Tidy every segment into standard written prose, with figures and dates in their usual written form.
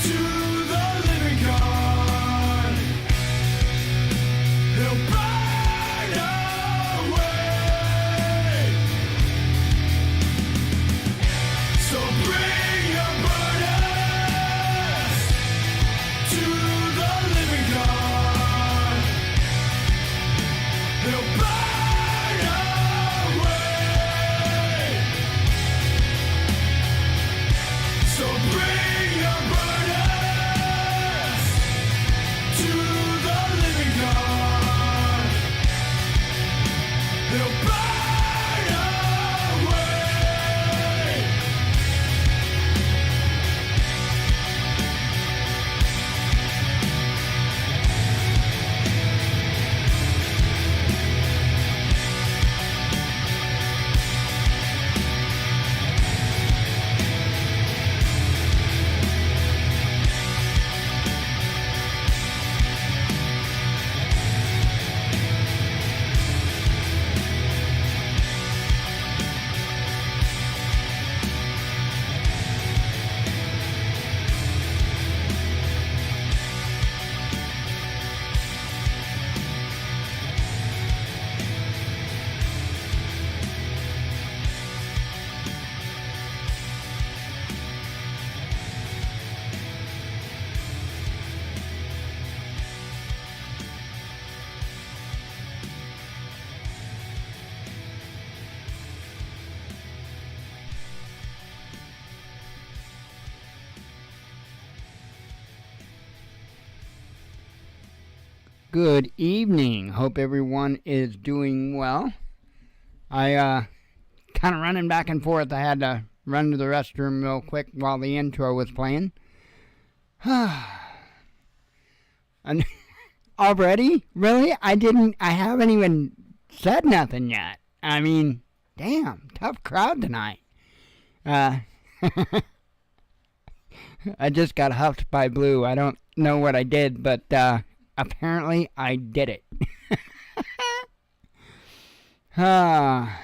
to the living God. He'll burn away. So bring your burdens to the living God. He'll burn away. So bring your burdens to the living God. He'll burn away. Good evening. Hope everyone is doing well. I kind of running back and forth. I had to run to the restroom real quick while the intro was playing. And already? Really? I haven't even said nothing yet. I mean, damn, tough crowd tonight. I just got huffed by Blue. I don't know what I did, but apparently I did it. I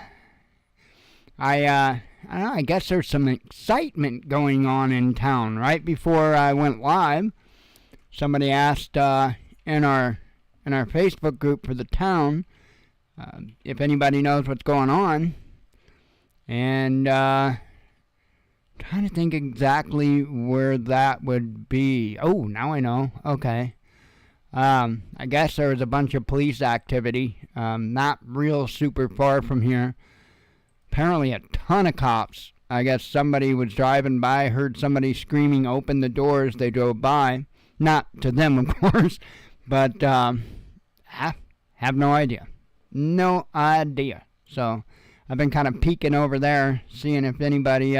don't know, I guess there's some excitement going on in town. Right before I went live, somebody asked in our Facebook group for the town if anybody knows what's going on. And trying to think exactly where that would be. Oh, now I know. Okay. I guess there was a bunch of police activity, not real super far from here. Apparently a ton of cops. I guess somebody was driving by, heard somebody screaming, open the doors, they drove by. Not to them, of course, but have no idea. No idea. So I've been kind of peeking over there, seeing if anybody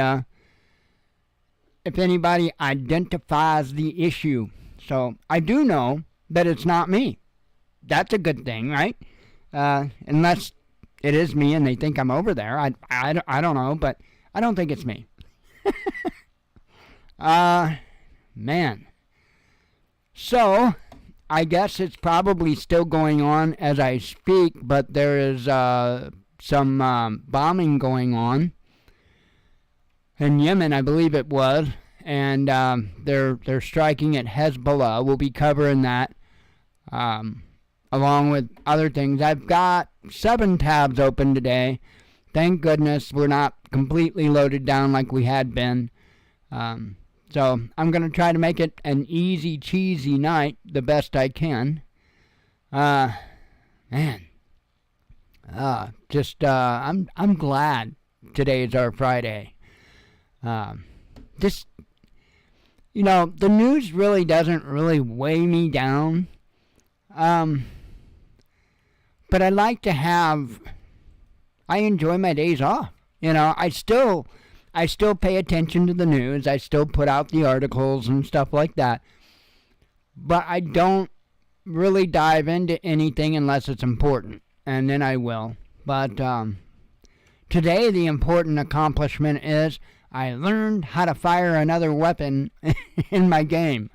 identifies the issue. So I do know that it's not me. That's a good thing, right? Unless it is me and they think I'm over there. I don't know, but I don't think it's me. Man. So, I guess it's probably still going on as I speak, but there is some bombing going on in Yemen, I believe it was, and they're striking at Hezbollah. We'll be covering that along with other things. I've got 7 tabs open today. Thank goodness we're not completely loaded down like we had been. So I'm going to try to make it an easy, cheesy night the best I can. Man. I'm glad today is our Friday. The news really doesn't really weigh me down. But I like to I enjoy my days off. I still pay attention to the news. I still put out the articles and stuff like that. But I don't really dive into anything unless it's important. And then I will. But today the important accomplishment is I learned how to fire another weapon in my game.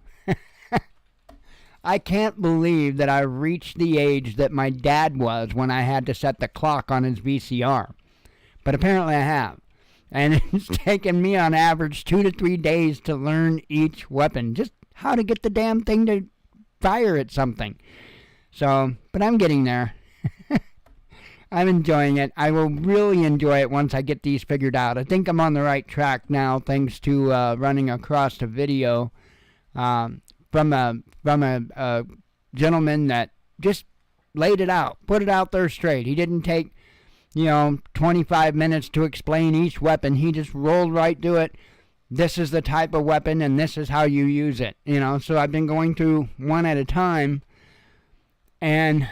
I can't believe that I reached the age that my dad was when I had to set the clock on his VCR. But apparently I have. And it's taken me on average 2 to 3 days to learn each weapon. Just how to get the damn thing to fire at something. So, but I'm getting there. I'm enjoying it. I will really enjoy it once I get these figured out. I think I'm on the right track now, thanks to running across a video from a gentleman that just laid it out, put it out there straight. He didn't take 25 minutes to explain each weapon. He just rolled right to it. This is the type of weapon, and this is how you use it. So I've been going through one at a time, and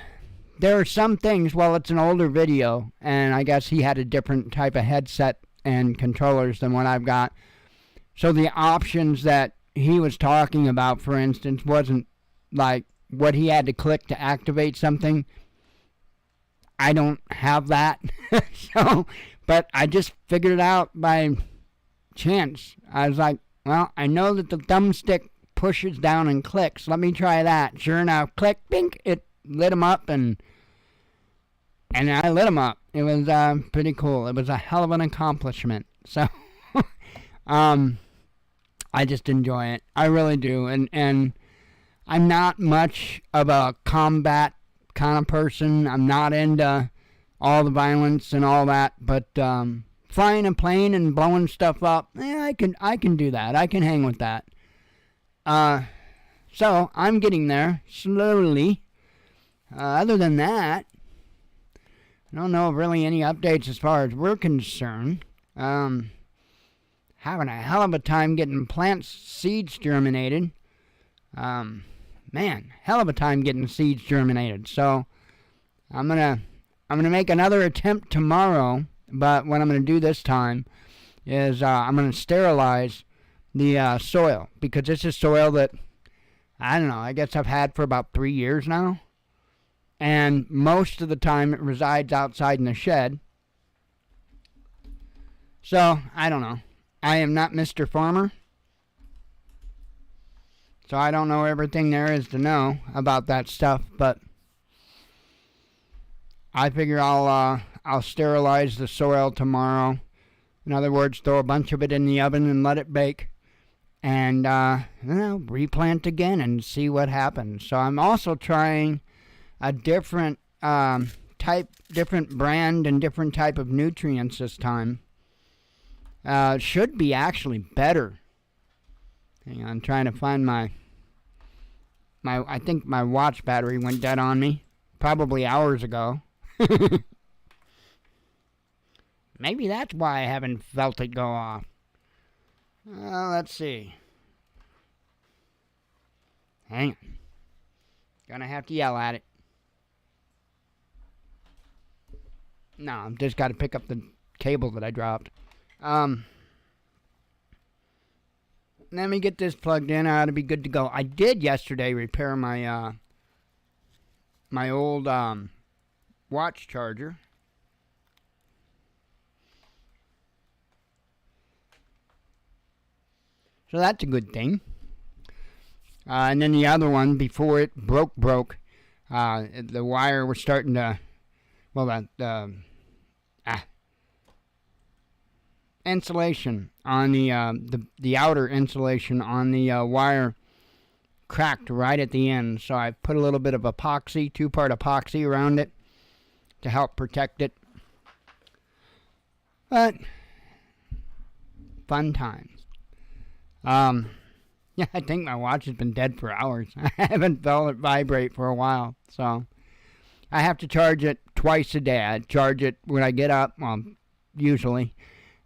there are some things, well, it's an older video, and I guess he had a different type of headset and controllers than what I've got. So the options that he was talking about, for instance, wasn't like what he had to click to activate something. I don't have that. But I just figured it out by chance. I was like, well, I know that the thumbstick pushes down and clicks. Let me try that. Sure enough, click, bink, it lit him up, and I lit him up. It was pretty cool. It was a hell of an accomplishment. So, I just enjoy it. I really do. And I'm not much of a combat kind of person. I'm not into all the violence and all that. But flying a plane and blowing stuff up, I can do that. I can hang with that. So I'm getting there slowly. Other than that, I don't know of really any updates as far as we're concerned. Having a hell of a time getting plant seeds germinated. Man, hell of a time getting seeds germinated. So I'm gonna make another attempt tomorrow. But what I'm gonna do this time is I'm gonna sterilize the soil, because this is soil that I don't know. I guess I've had for about 3 years now. And most of the time it resides outside in the shed. So, I don't know. I am not Mr. Farmer. So I don't know everything there is to know about that stuff. But I figure I'll sterilize the soil tomorrow. In other words, throw a bunch of it in the oven and let it bake. And replant again and see what happens. So I'm also trying a different different brand and different type of nutrients this time. Should be actually better. Hang on, I'm trying to find my I think my watch battery went dead on me probably hours ago. Maybe that's why I haven't felt it go off. Let's see. Hang on. Gonna have to yell at it. No, I've just got to pick up the cable that I dropped. Let me get this plugged in. I ought to be good to go. I did yesterday repair my my old watch charger. So that's a good thing. And then the other one, before it broke, the wire was starting to, well, insulation on the outer insulation on the wire cracked right at the end. So I put a little bit of epoxy, 2-part epoxy around it to help protect it. But fun times. Yeah, I think my watch has been dead for hours. I haven't felt it vibrate for a while. So I have to charge it twice a day. I charge it when I get up, well, usually.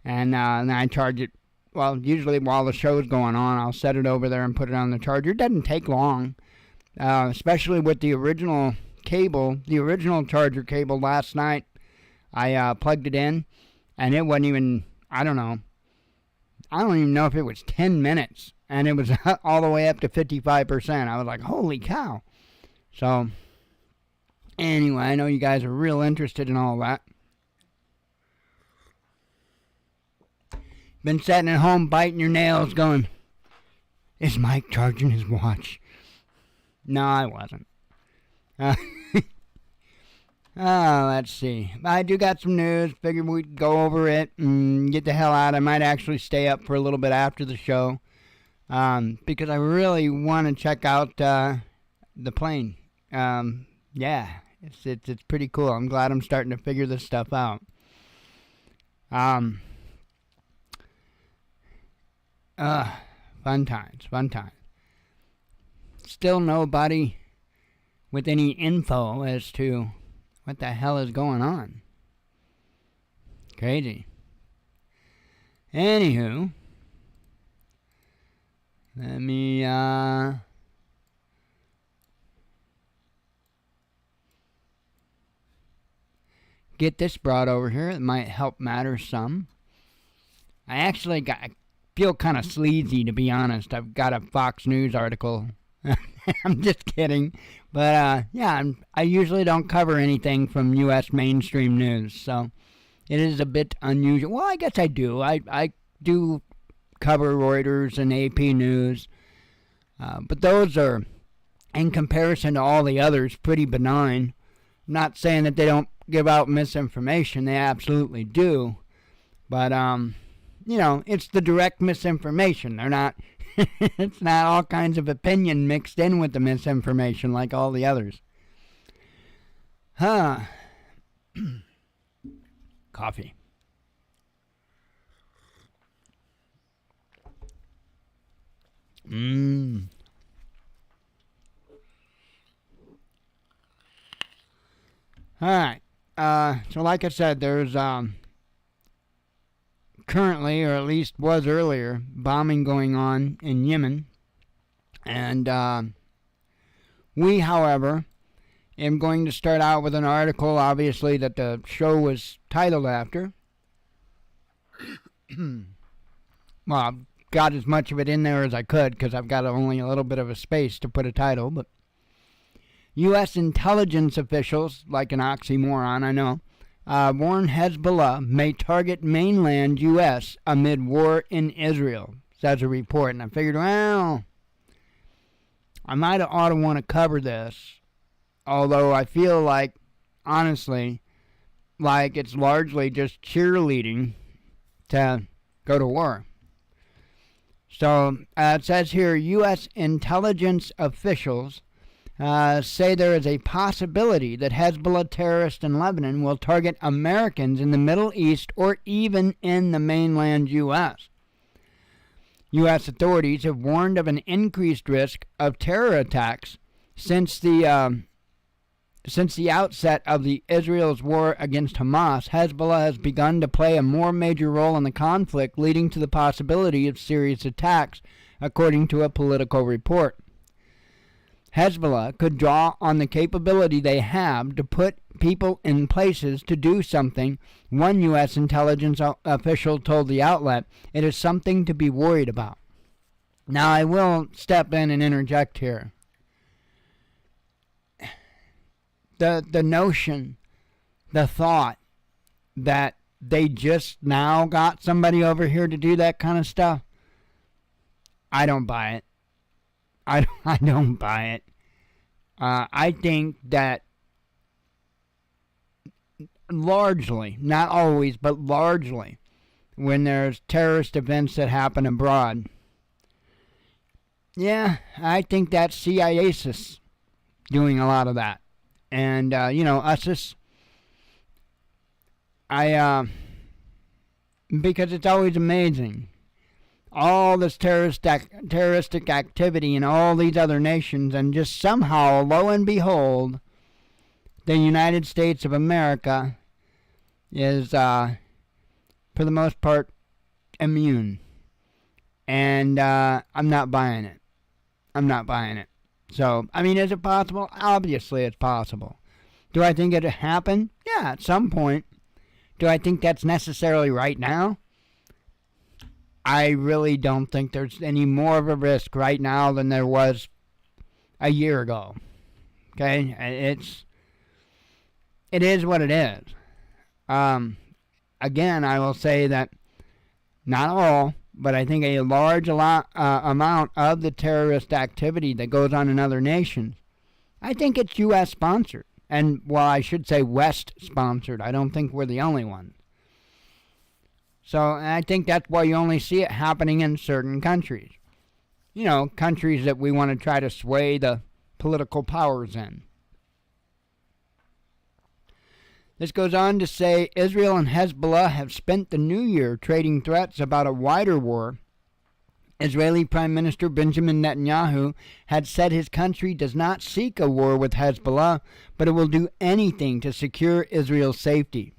And then I charge it, well, usually while the show's going on. I'll set it over there and put it on the charger. It doesn't take long, especially with the original cable, the original charger cable last night. I plugged it in, and it wasn't even, I don't even know if it was 10 minutes. And it was all the way up to 55%. I was like, holy cow. So, anyway, I know you guys are real interested in all that. Been sitting at home biting your nails going, is Mike charging his watch? No, I wasn't. Let's see. I do got some news. Figured we'd go over it and get the hell out. I might actually stay up for a little bit after the show. because I really want to check out the plane. Yeah, it's pretty cool. I'm glad I'm starting to figure this stuff out. Fun times. Still nobody with any info as to what the hell is going on. Crazy. Anywho, let me get this brought over here. It might help matters some. I feel kind of sleazy, to be honest. I've got a Fox News article. I'm just kidding. But, I usually don't cover anything from U.S. mainstream news, so it is a bit unusual. Well, I guess I do. I do cover Reuters and AP News, but those are, in comparison to all the others, pretty benign. I'm not saying that they don't give out misinformation. They absolutely do. But, it's the direct misinformation. They're not, it's not all kinds of opinion mixed in with the misinformation like all the others. Coffee. Alright. So like I said, there's currently, or at least was earlier, bombing going on in Yemen. And we, however, am going to start out with an article, obviously, that the show was titled after. Well, I've got as much of it in there as I could, because I've got only a little bit of a space to put a title. But U.S. intelligence officials, like an oxymoron, I know, warn Hezbollah may target mainland U.S. amid war in Israel, says a report. And I figured, well, I might ought to want to cover this, although I feel like, honestly, like it's largely just cheerleading to go to war. So it says here, U.S. intelligence officials say there is a possibility that Hezbollah terrorists in Lebanon will target Americans in the Middle East or even in the mainland U.S. U.S. authorities have warned of an increased risk of terror attacks since the outset of Israel's war against Hamas. Hezbollah has begun to play a more major role in the conflict, leading to the possibility of serious attacks, according to a political report. Hezbollah could draw on the capability they have to put people in places to do something. One U.S. intelligence official told the outlet, "It is something to be worried about." Now, I will step in and interject here. The notion, the thought that they just now got somebody over here to do that kind of stuff, I don't buy it. I don't buy it. I think that largely, not always, but largely, when there's terrorist events that happen abroad, yeah, I think that's CIASIS doing a lot of that. And, USIS, because it's always amazing. All this terroristic activity in all these other nations, and just somehow, lo and behold, the United States of America is, for the most part, immune. And I'm not buying it. So, I mean, is it possible? Obviously it's possible. Do I think it'll happen? Yeah, at some point. Do I think that's necessarily right now? I really don't think there's any more of a risk right now than there was a year ago. Okay? It is what it is. Again, I will say that not all, but I think a large amount of the terrorist activity that goes on in other nations, I think it's U.S. sponsored. And, well, I should say West sponsored. I don't think we're the only ones. So I think that's why you only see it happening in certain countries. countries that we want to try to sway the political powers in. This goes on to say Israel and Hezbollah have spent the new year trading threats about a wider war. Israeli Prime Minister Benjamin Netanyahu had said his country does not seek a war with Hezbollah, but it will do anything to secure Israel's safety.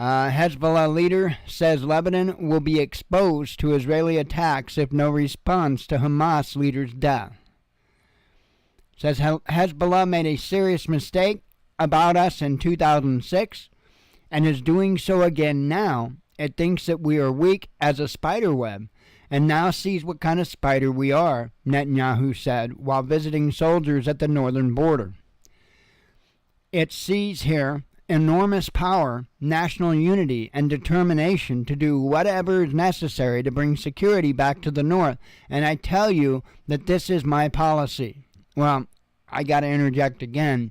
Hezbollah leader says Lebanon will be exposed to Israeli attacks if no response to Hamas leader's death. Says Hezbollah made a serious mistake about us in 2006 and is doing so again now. It thinks that we are weak as a spider web and now sees what kind of spider we are, Netanyahu said while visiting soldiers at the northern border. It sees here enormous power, national unity, and determination to do whatever is necessary to bring security back to the north. And I tell you that this is my policy. Well, I got to interject again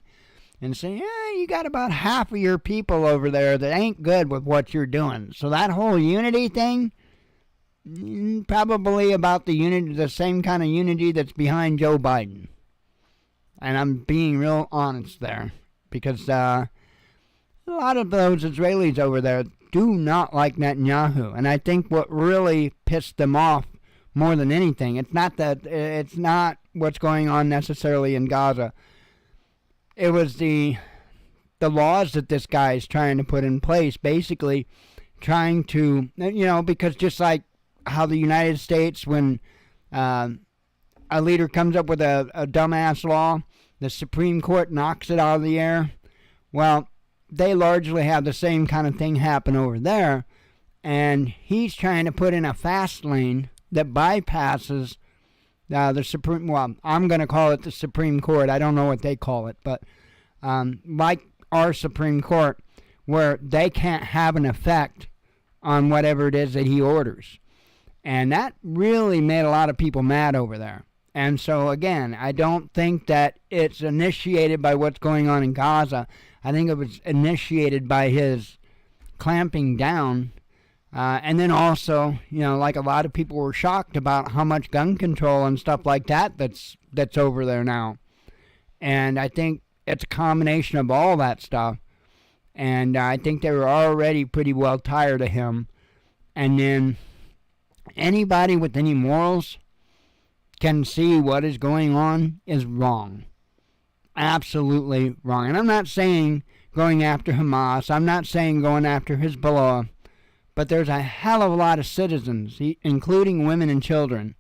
and say, you got about half of your people over there that ain't good with what you're doing. So that whole unity thing, probably about the same kind of unity that's behind Joe Biden. And I'm being real honest there, because a lot of those Israelis over there do not like Netanyahu. And I think what really pissed them off more than anything, it's not what's going on necessarily in Gaza. It was the laws that this guy is trying to put in place, basically trying to, because just like how the United States, when a leader comes up with a dumbass law, the Supreme Court knocks it out of the air. Well, they largely have the same kind of thing happen over there, and he's trying to put in a fast lane that bypasses the Supreme, well, I'm going to call it the Supreme Court. I don't know what they call it, but like our Supreme Court, where they can't have an effect on whatever it is that he orders. And that really made a lot of people mad over there. And so, again, I don't think that it's initiated by what's going on in Gaza. I think it was initiated by his clamping down. And then also, like a lot of people were shocked about how much gun control and stuff like that's over there now. And I think it's a combination of all that stuff. And I think they were already pretty well tired of him. And then anybody with any morals can see what is going on is wrong. Absolutely wrong. And I'm not saying going after Hamas. I'm not saying going after Hezbollah. But there's a hell of a lot of citizens, including women and children,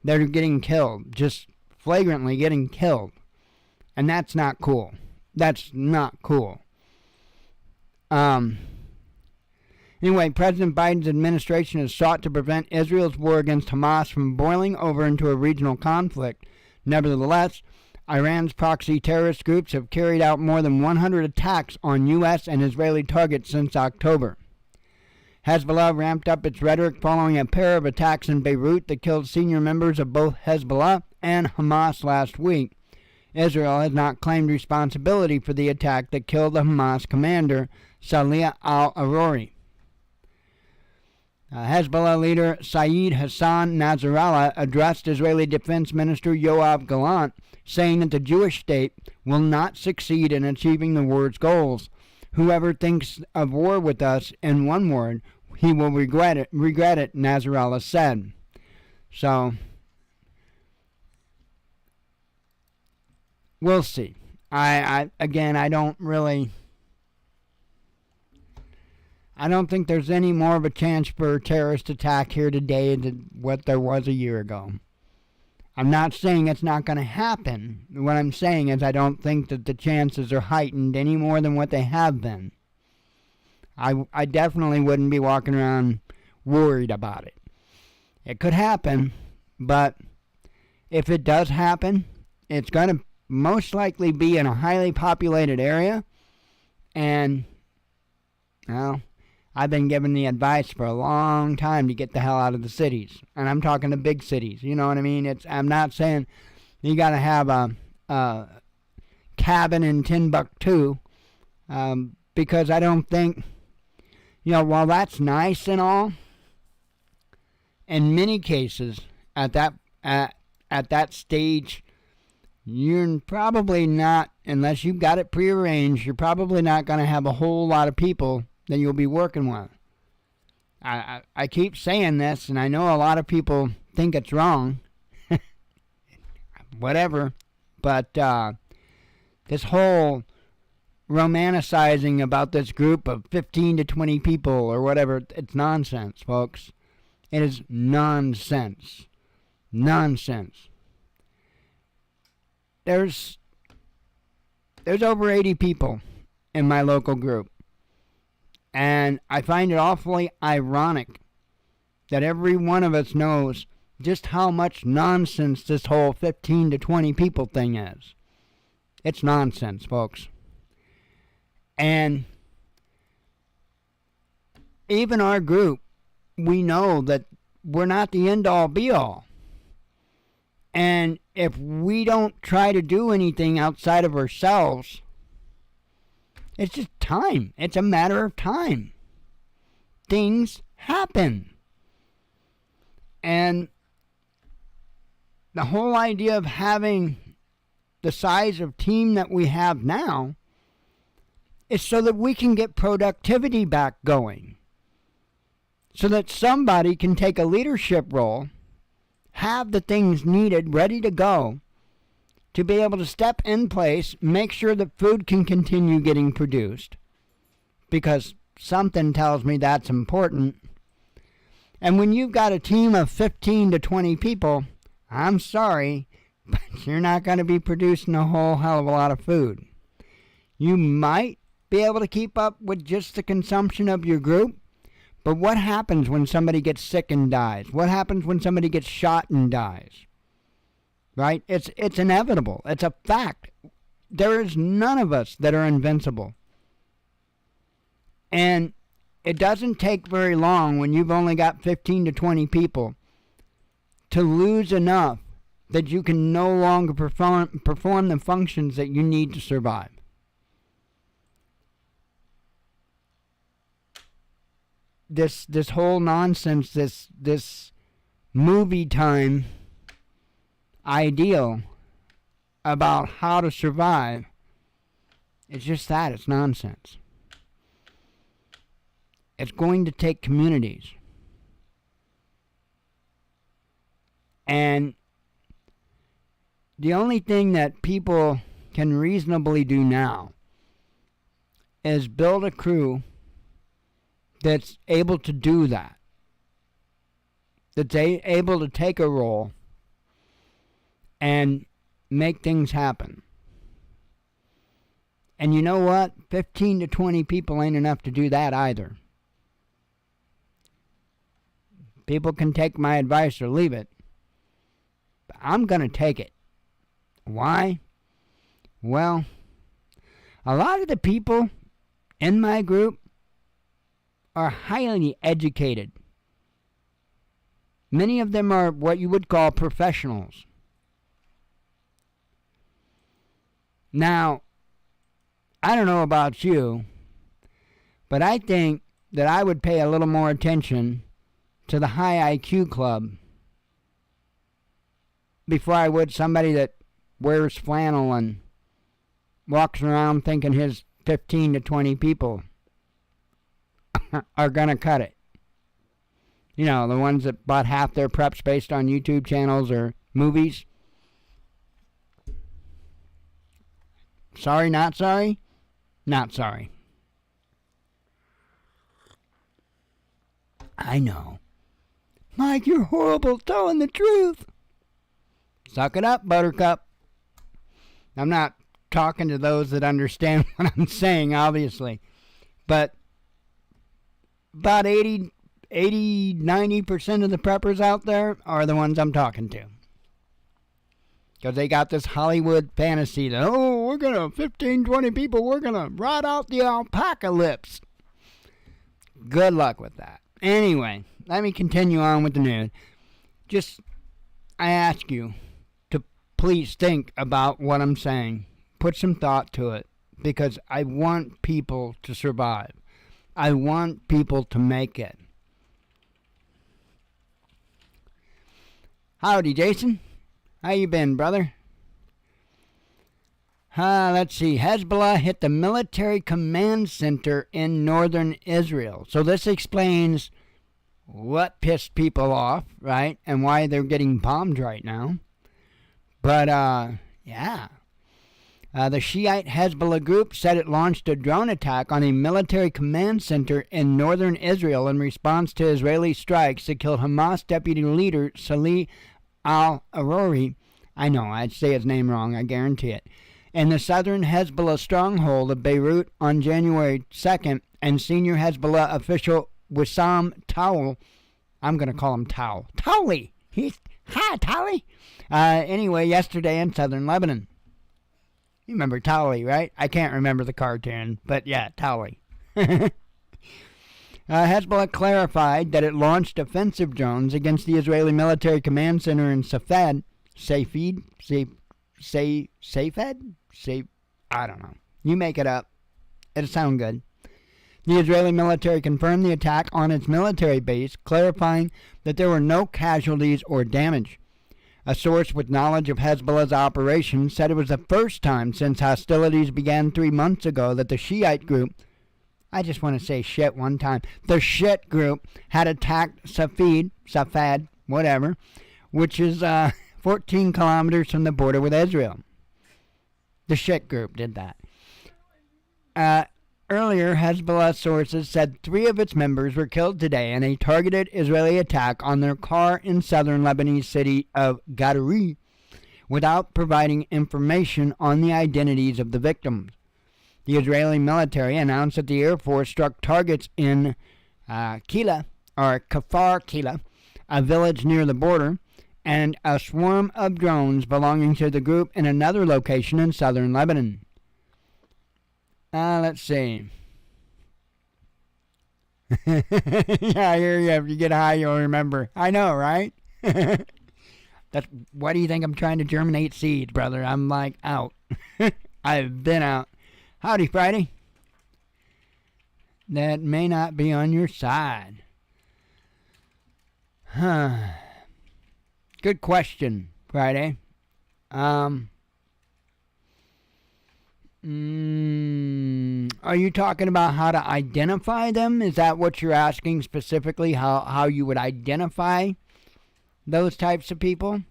that are getting killed, just flagrantly getting killed. And that's not cool. That's not cool. Anyway, President Biden's administration has sought to prevent Israel's war against Hamas from boiling over into a regional conflict. Nevertheless, Iran's proxy terrorist groups have carried out more than 100 attacks on U.S. and Israeli targets since October. Hezbollah ramped up its rhetoric following a pair of attacks in Beirut that killed senior members of both Hezbollah and Hamas last week. Israel has not claimed responsibility for the attack that killed the Hamas commander, Salih al-Arori. Hezbollah leader Saeed Hassan Nasrallah addressed Israeli Defense Minister Yoav Gallant, saying that the Jewish state will not succeed in achieving the war's goals. Whoever thinks of war with us, in one word, he will regret it, Nasrallah said. So, we'll see. I don't think there's any more of a chance for a terrorist attack here today than what there was a year ago. I'm not saying it's not going to happen. What I'm saying is I don't think that the chances are heightened any more than what they have been. I definitely wouldn't be walking around worried about it. It could happen, but if it does happen, it's going to most likely be in a highly populated area. And, well, I've been given the advice for a long time to get the hell out of the cities. And I'm talking the big cities. You know what I mean? I'm not saying you got to have a cabin in Timbuktu. Because I don't think, while that's nice and all, in many cases, at that stage, you're probably not, unless you've got it prearranged, you're probably not going to have a whole lot of people that you'll be working with. I keep saying this, and I know a lot of people think it's wrong. Whatever. But this whole romanticizing about this group of 15 to 20 people or whatever, it's nonsense, folks. It is nonsense. Nonsense. There's over 80 people in my local group. And I find it awfully ironic that every one of us knows just how much nonsense this whole 15 to 20 people thing is. It's nonsense, folks. And even our group, we know that we're not the end-all, be-all. And if we don't try to do anything outside of ourselves, it's just time. It's a matter of time. Things happen. And the whole idea of having the size of team that we have now is so that we can get productivity back going. So that somebody can take a leadership role, have the things needed, ready to go, to be able to step in place, make sure that food can continue getting produced, because something tells me that's important. And when you've got a team of 15 to 20 people, I'm sorry, but you're not going to be producing a whole hell of a lot of food. You might be able to keep up with just the consumption of your group, but what happens when somebody gets sick and dies? What happens when somebody gets shot and dies? Right? It's inevitable. It's a fact. There is none of us that are invincible. And it doesn't take very long when you've only got 15 to 20 people to lose enough that you can no longer perform the functions that you need to survive. This whole nonsense, this movie time ideal about how to survive, it's just that. It's nonsense. It's going to take communities. And the only thing that people can reasonably do now is build a crew that's able to do that. That's able to take a role and make things happen. And you know what? 15 to 20 people ain't enough to do that either. People can take my advice or leave it. But I'm going to take it. Why? Well, a lot of the people in my group are highly educated. Many of them are what you would call professionals. Now, I don't know about you, but I think that I would pay a little more attention to the high IQ club before I would somebody that wears flannel and walks around thinking his 15 to 20 people are going to cut it. You know, the ones that bought half their preps based on YouTube channels or movies. Sorry, not sorry? Not sorry. I know. Mike, you're horrible telling the truth. Suck it up, Buttercup. I'm not talking to those that understand what I'm saying, obviously. But about 90% of the preppers out there are the ones I'm talking to. Because they got this Hollywood fantasy that, oh, we're going to, 15, 20 people, we're going to ride out the alpaca-lypse. Good luck with that. Anyway, let me continue on with the news. Just, I ask you to please think about what I'm saying. Put some thought to it. Because I want people to survive. I want people to make it. Howdy, Jason. How you been, brother? Let's see. Hezbollah hit the military command center in northern Israel. So this explains what pissed people off, right? And why they're getting bombed right now. But, yeah. The Shiite Hezbollah group said it launched a drone attack on a military command center in northern Israel in response to Israeli strikes that killed Hamas deputy leader Salih al-Arori. I know, I'd say his name wrong, I guarantee it. In the southern Hezbollah stronghold of Beirut on January 2nd, and senior Hezbollah official Wissam Towel, I'm going to call him Towley. Hi, Towley. Anyway, yesterday in southern Lebanon. You remember Towley, right? I can't remember the cartoon, but yeah, Towley. Hezbollah clarified that it launched offensive drones against the Israeli military command center in Safed, I don't know. You make it up. It'll sound good. The Israeli military confirmed the attack on its military base, clarifying that there were no casualties or damage. A source with knowledge of Hezbollah's operation said it was the first time since hostilities began 3 months ago that the Shiite group, I just want to say shit one time, the shit group had attacked Safed, whatever, which is 14 kilometers from the border with Israel. The shit group did that. Earlier, Hezbollah sources said 3 of its members were killed today in a targeted Israeli attack on their car in southern Lebanese city of Gadari, without providing information on the identities of the victims. The Israeli military announced that the Air Force struck targets in Kila, or Kfar Kila, a village near the border, and a swarm of drones belonging to the group in another location in southern Lebanon. Let's see. Yeah, I hear you. If you get high, you'll remember. I know, right? Why do you think I'm trying to germinate seeds, brother? I'm like out. I've been out. Howdy, Friday. That may not be on your side. Good question, Friday. Are you talking about how to identify them? Is that what you're asking specifically? How you would identify those types of people?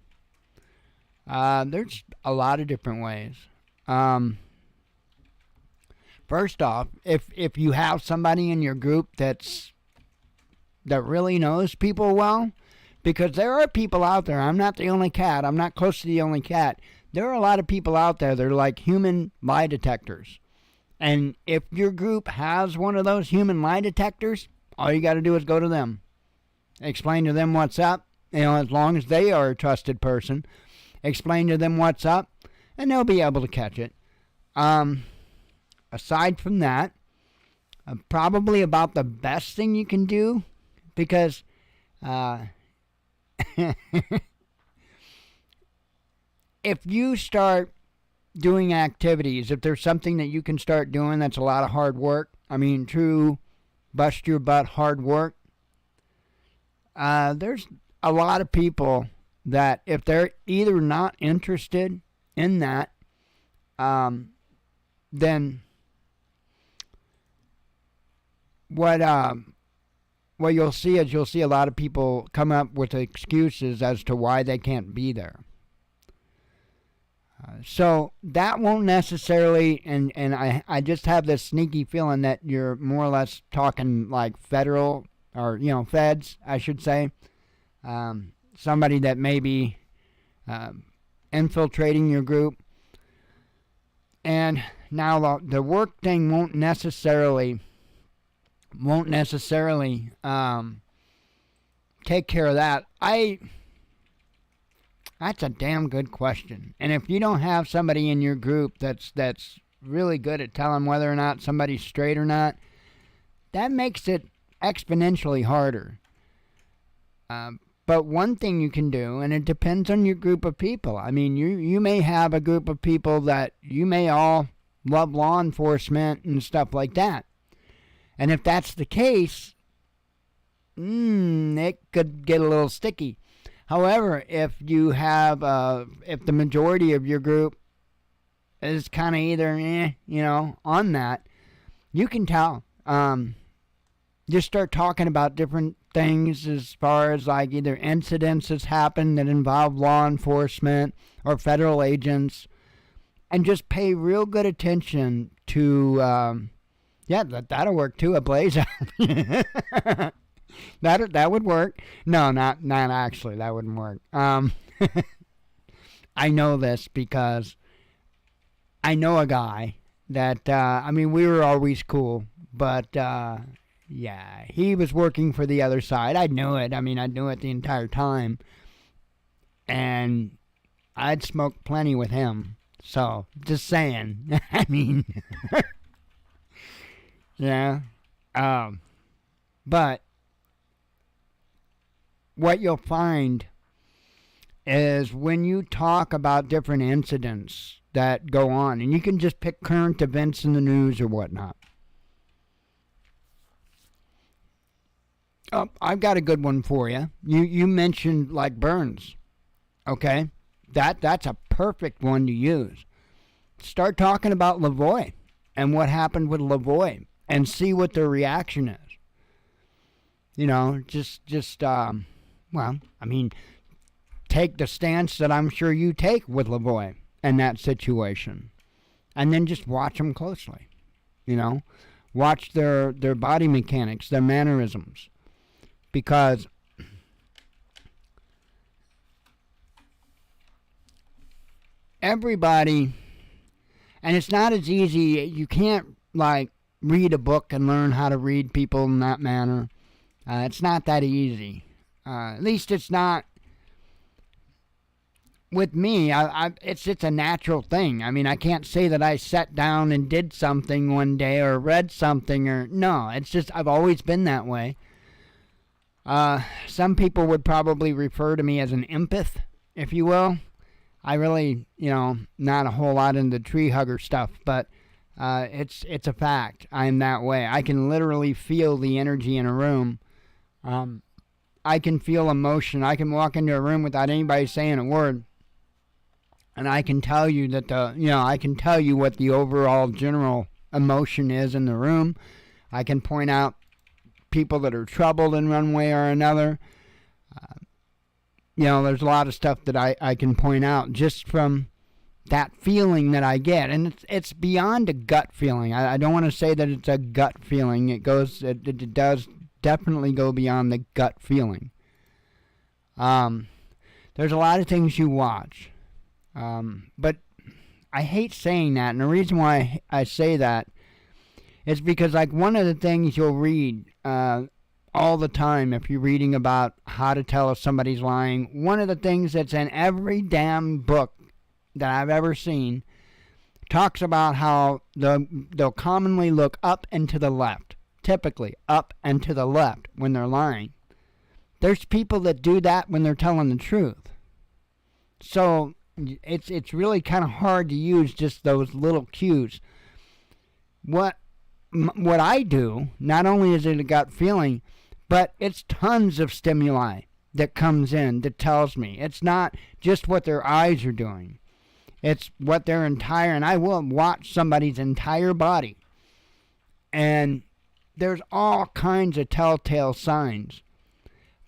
There's a lot of different ways. First off, if you have somebody in your group that really knows people well, because there are people out there. I'm not the only cat. I'm not close to the only cat. There are a lot of people out there that are like human lie detectors. And if your group has one of those human lie detectors, all you got to do is go to them. Explain to them what's up. As long as they are a trusted person, explain to them what's up, and they'll be able to catch it. Aside from that, probably about the best thing you can do, because if you start doing activities, if there's something that you can start doing that's a lot of hard work, true bust your butt hard work, there's a lot of people that if they're either not interested in that, then what you'll see is a lot of people come up with excuses as to why they can't be there. So that won't necessarily, and I just have this sneaky feeling that you're more or less talking like federal, or, feds, I should say. Somebody that may be infiltrating your group. And now the work thing won't necessarily take care of that. That's a damn good question. And if you don't have somebody in your group that's really good at telling whether or not somebody's straight or not, that makes it exponentially harder. But one thing you can do, and it depends on your group of people. You may have a group of people that you may all love law enforcement and stuff like that. And if that's the case, it could get a little sticky. However, if you have, if the majority of your group is kind of either, on that, you can tell. Just start talking about different things as far as like either incidents that's happened that involve law enforcement or federal agents, and just pay real good attention to, that'll work too, a blaze out. That would work. No, not actually. That wouldn't work. I know this because I know a guy that, we were always cool, but, he was working for the other side. I knew it. I knew it the entire time. And I'd smoked plenty with him. So, just saying. Yeah. But what you'll find is when you talk about different incidents that go on, and you can just pick current events in the news or whatnot. I've got a good one for you. You mentioned like Burns. Okay? That's a perfect one to use. Start talking about Lavoie and what happened with Lavoie and see what their reaction is. Take the stance that I'm sure you take with Lavoie in that situation. And then just watch them closely. Watch their body mechanics, their mannerisms. Because everybody, and it's not as easy, you can't like read a book and learn how to read people in that manner. It's not that easy. At least it's not with me. It's a natural thing. I can't say that I sat down and did something one day or read something no. It's just I've always been that way. Some people would probably refer to me as an empath, if you will. I really, not a whole lot into tree hugger stuff, but it's a fact. I'm that way. I can literally feel the energy in a room. I can feel emotion. I can walk into a room without anybody saying a word, and I can tell you that I can tell you what the overall general emotion is in the room. I can point out people that are troubled in one way or another. There's a lot of stuff that I can point out just from that feeling that I get. And it's beyond a gut feeling. I don't want to say that it's a gut feeling. It does definitely go beyond the gut feeling. There's a lot of things you watch. But I hate saying that. And the reason why I say that is because like one of the things you'll read all the time if you're reading about how to tell if somebody's lying, one of the things that's in every damn book that I've ever seen talks about how they'll commonly look up and to the left, typically up and to the left when they're lying. There's people that do that when they're telling the truth. So it's really kind of hard to use just those little cues. What I do, not only is it a gut feeling, but it's tons of stimuli that comes in that tells me. It's not just what their eyes are doing. It's what their entire, and I will watch somebody's entire body. And there's all kinds of telltale signs.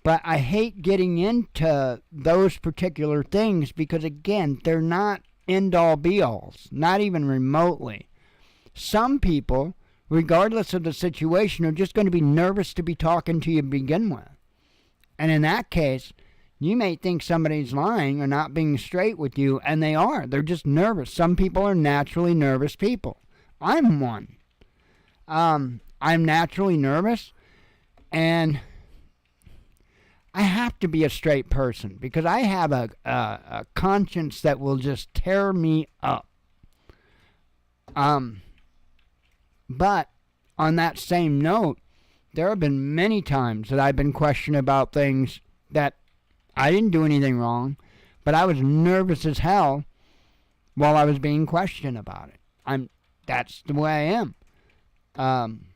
But I hate getting into those particular things because, again, they're not end-all be-alls, not even remotely. Some people, regardless of the situation, are just going to be nervous to be talking to you to begin with. And in that case, you may think somebody's lying or not being straight with you, and they are. They're just nervous. Some people are naturally nervous people. I'm one. I'm naturally nervous, and I have to be a straight person because I have a conscience that will just tear me up. But on that same note, there have been many times that I've been questioned about things that I didn't do anything wrong, but I was nervous as hell while I was being questioned about it. That's the way I am.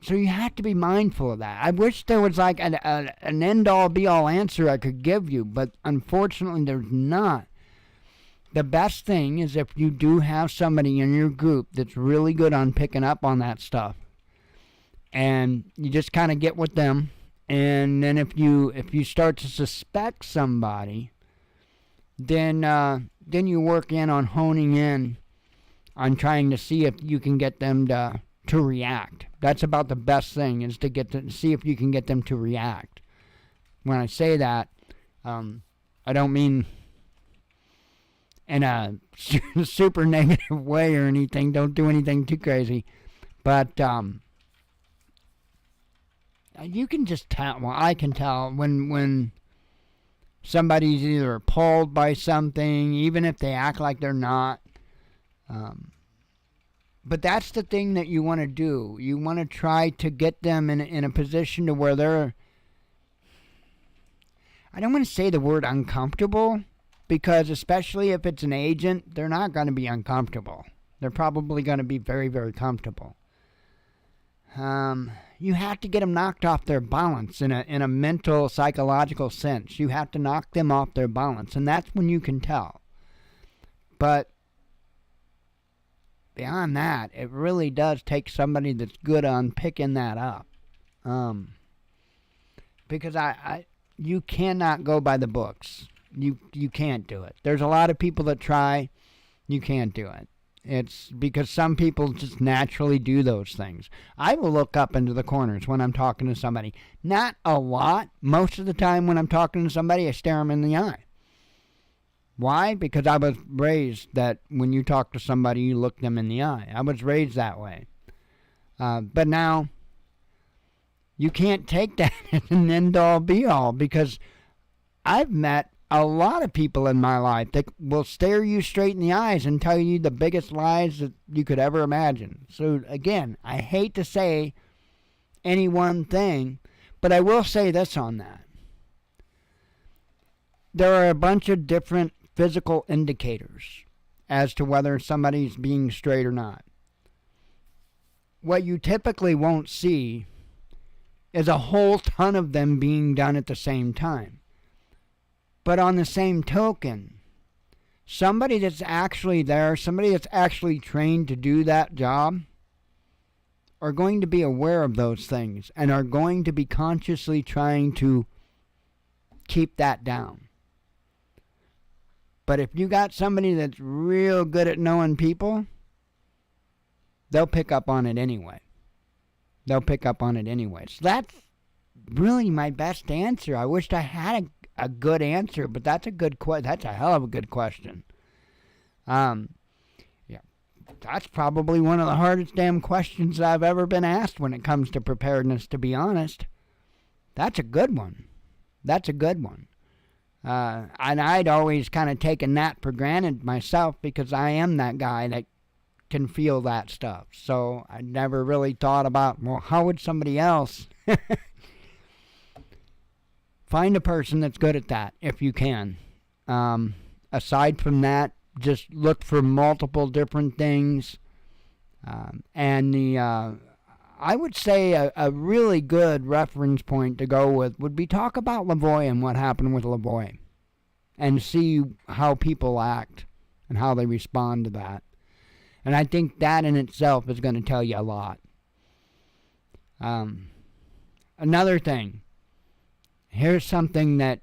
So you have to be mindful of that. I wish there was like an end-all, be-all answer I could give you, but unfortunately there's not. The best thing is if you do have somebody in your group that's really good on picking up on that stuff, and you just kind of get with them, and then if you start to suspect somebody, then you work in on honing in on trying to see if you can get them to react. That's about the best thing, is to get to see if you can get them to react. When I say that, I don't mean in a super negative way or anything. Don't do anything too crazy. But you can just tell, well, I can tell when somebody's either appalled by something, even if they act like they're not. But that's the thing that you want to do. You want to try to get them in a position to where they're, I don't want to say the word uncomfortable, because especially if it's an agent, they're not going to be uncomfortable. They're probably going to be very, very comfortable. You have to get them knocked off their balance in a mental, psychological sense. You have to knock them off their balance, and that's when you can tell. But beyond that, it really does take somebody that's good on picking that up. Because you cannot go by the books. You can't do it. There's a lot of people that try. You can't do it. It's because some people just naturally do those things. I will look up into the corners when I'm talking to somebody. Not a lot. Most of the time when I'm talking to somebody, I stare them in the eye. Why? Because I was raised that when you talk to somebody, you look them in the eye. I was raised that way. But now, you can't take that as an end-all, be-all, because I've met a lot of people in my life that will stare you straight in the eyes and tell you the biggest lies that you could ever imagine. So again, I hate to say any one thing, but I will say this on that. There are a bunch of different physical indicators as to whether somebody's being straight or not. What you typically won't see is a whole ton of them being done at the same time. But on the same token, somebody that's actually there, somebody that's actually trained to do that job, are going to be aware of those things and are going to be consciously trying to keep that down. But if you got somebody that's real good at knowing people, they'll pick up on it anyway. So that's really my best answer. I wished I had a good answer, but that's a hell of a good question. Yeah, that's probably one of the hardest damn questions I've ever been asked when it comes to preparedness, to be honest. That's a good one. And I'd always kind of taken that for granted myself, because I am that guy that can feel that stuff. So I never really thought about, well, how would somebody else? Find a person that's good at that if you can. Aside from that, just look for multiple different things. I would say a really good reference point to go with would be talk about Lavoie and what happened with Lavoie, and see how people act and how they respond to that. And I think that in itself is going to tell you a lot. Another thing. Here's something that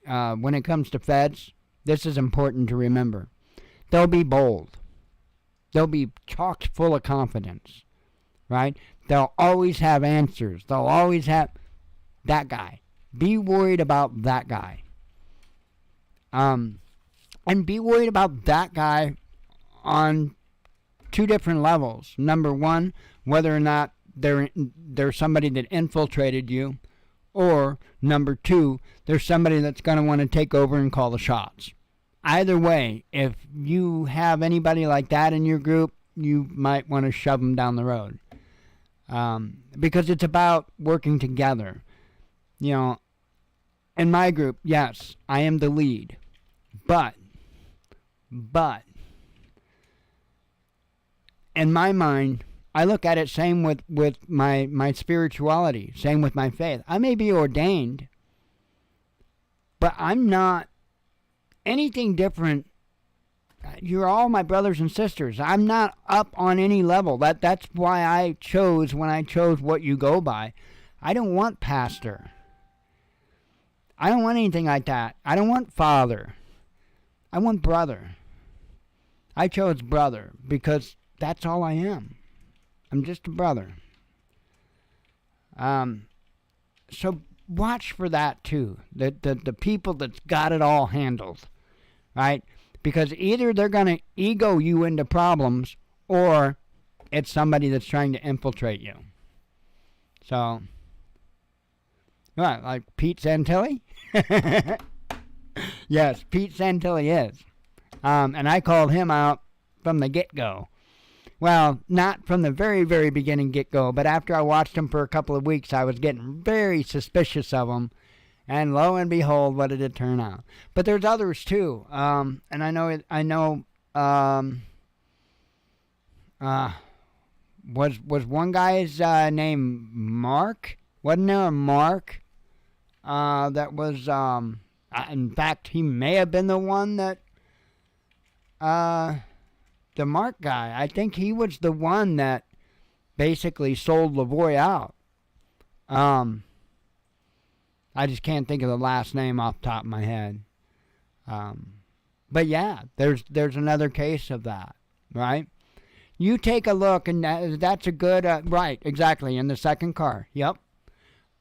when it comes to feds, this is important to remember. They'll be bold. They'll be chock full of confidence, right? They'll always have answers. They'll always have that guy. Be worried about that guy. And be worried about that guy on two different levels. Number one, whether or not they're somebody that infiltrated you, or number two, there's somebody that's going to want to take over and call the shots. Either way, if you have anybody like that in your group, you might want to shove them down the road. Because it's about working together. You know, in my group, yes, I am the lead. But, in my mind, I look at it same with my spirituality, same with my faith. I may be ordained, but I'm not anything different. You're all my brothers and sisters. I'm not up on any level. That's why I chose what you go by. I don't want pastor. I don't want anything like that. I don't want father. I want brother. I chose brother because that's all I am. I'm just a brother. So watch for that too. The people that's got it all handled, right? Because either they're going to ego you into problems, or it's somebody that's trying to infiltrate you. So, what, like Pete Santilli? Yes, Pete Santilli is. And I called him out from the get-go. Well, not from the very, very beginning get-go, but after I watched him for a couple of weeks, I was getting very suspicious of him. And lo and behold, what did it turn out? But there's others too. And I know. Was one guy's name Mark? Wasn't there a Mark? That was. In fact, he may have been the one that. The Mark guy. I think he was the one that basically sold Lavoie out. I just can't think of the last name off the top of my head. But yeah, there's another case of that, right? You take a look, and that's a good, right, exactly, in the second car, yep.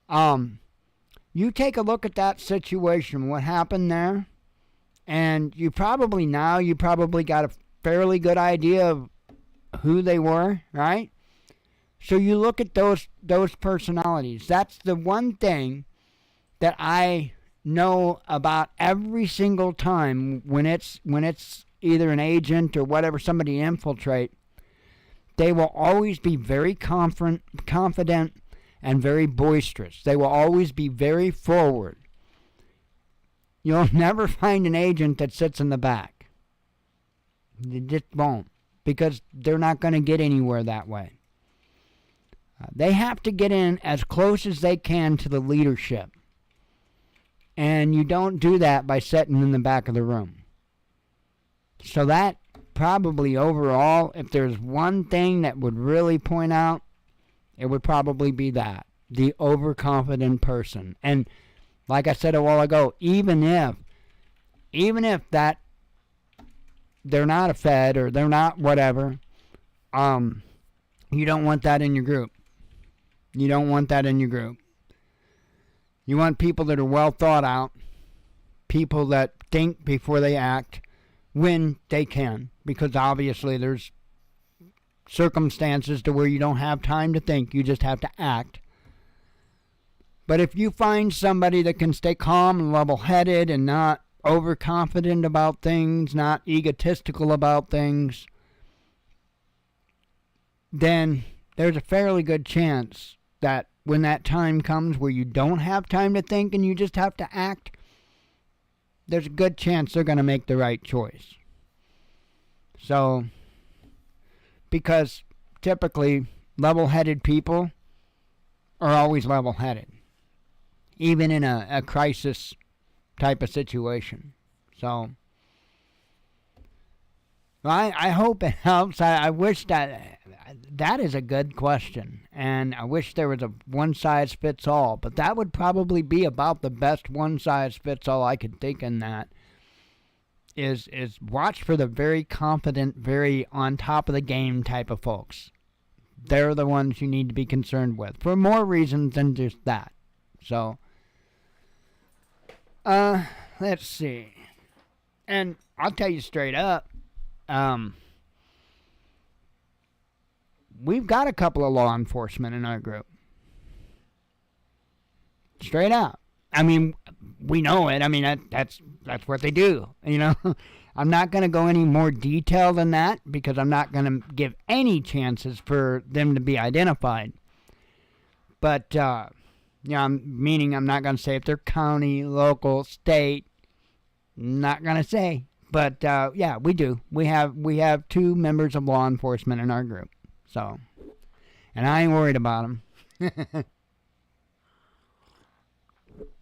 You take a look at that situation, what happened there, and you probably got a fairly good idea of who they were, right? So you look at those personalities. That's the one thing that I know about every single time when it's either an agent or whatever, somebody infiltrate. They will always be very confident and very boisterous. They will always be very forward. You'll never find an agent that sits in the back. You just won't, because they're not going to get anywhere that way. They have to get in as close as they can to the leadership. And you don't do that by sitting in the back of the room. So that probably overall, if there's one thing that would really point out, it would probably be that. The overconfident person. And like I said a while ago, even if that they're not a Fed or they're not whatever, you don't want that in your group. You don't want that in your group. You want people that are well thought out, people that think before they act when they can, because obviously there's circumstances to where you don't have time to think, you just have to act. But if you find somebody that can stay calm and level-headed and not overconfident about things, not egotistical about things, then there's a fairly good chance that when that time comes where you don't have time to think and you just have to act, there's a good chance they're going to make the right choice. So, because typically level-headed people are always level-headed, even in a crisis type of situation. So, I hope it helps. I wish that is a good question, and I wish there was a one-size-fits-all, but that would probably be about the best one-size-fits-all I could think in that, is watch for the very confident, very on-top-of-the-game type of folks. They're the ones you need to be concerned with, for more reasons than just that. So, let's see. And I'll tell you straight up, we've got a couple of law enforcement in our group. Straight out. I mean, we know it. I mean, that's what they do, you know. I'm not going to go any more detail than that because I'm not going to give any chances for them to be identified. But, meaning I'm not going to say if they're county, local, state. Not going to say. But, yeah, we do. We have 2 members of law enforcement in our group. So, And I ain't worried about them.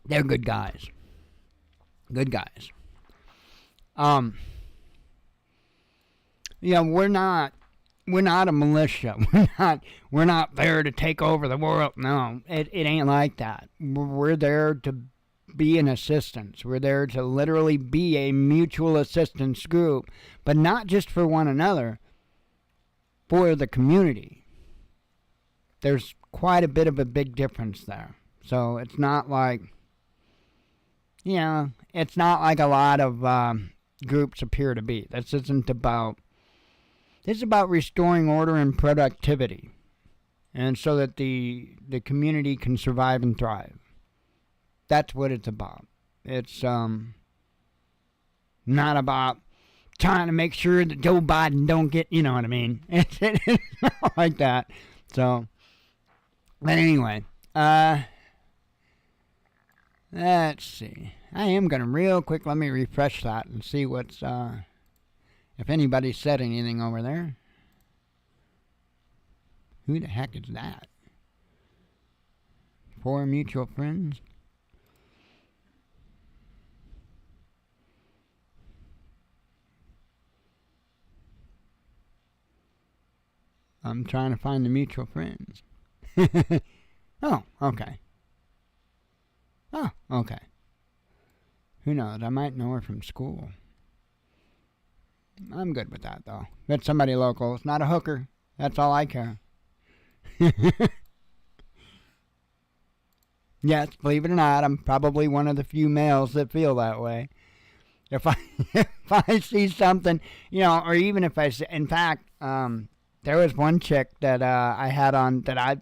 They're good guys. Good guys. Yeah, we're not a militia. We're not there to take over the world. No, it ain't like that. We're there to be an assistance. We're there to literally be a mutual assistance group, but not just for one another, for the community. There's quite a bit of a big difference there. So it's not like, it's not like a lot of groups appear to be. This is about restoring order and productivity, and so that the community can survive and thrive. That's what it's about. It's not about trying to make sure that Joe Biden don't get, you know what I mean? It's not like that. So, but anyway, let's see. I am going to real quick, let me refresh that and see what's, if anybody said anything over there. Who the heck is that? 4 mutual friends? I'm trying to find the mutual friends. Oh, okay. Oh, okay. Who knows? I might know her from school. I'm good with that, though. If it's somebody local, it's not a hooker. That's all I care. Yes, believe it or not, I'm probably one of the few males that feel that way. If I see something, or even if I see, in fact, there was one chick that I had on that I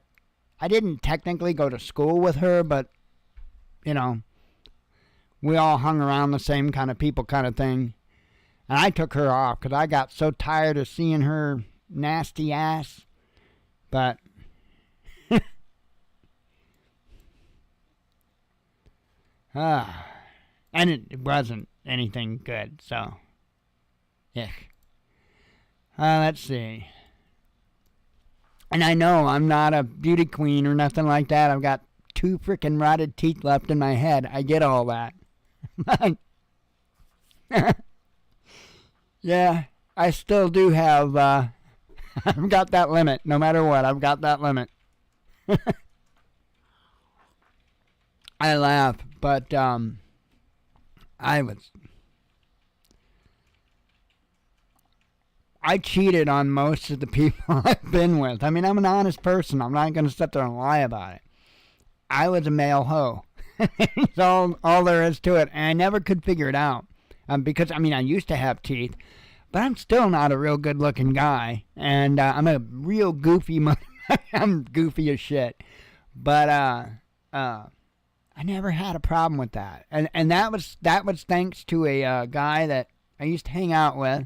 didn't technically go to school with her, but, we all hung around the same kind of people kind of thing. And I took her off because I got so tired of seeing her nasty ass. But and it wasn't anything good, so yeah. Let's see. And I know I'm not a beauty queen or nothing like that. I've got 2 freaking rotted teeth left in my head. I get all that. Yeah, I still do have, I've got that limit. No matter what, I've got that limit. I laugh, but, I cheated on most of the people I've been with. I mean, I'm an honest person. I'm not going to sit there and lie about it. I was a male hoe. That's all there is to it. And I never could figure it out. Because, I used to have teeth. But I'm still not a real good-looking guy. And I'm a real goofy I'm goofy as shit. But I never had a problem with that. And that was thanks to a guy that I used to hang out with.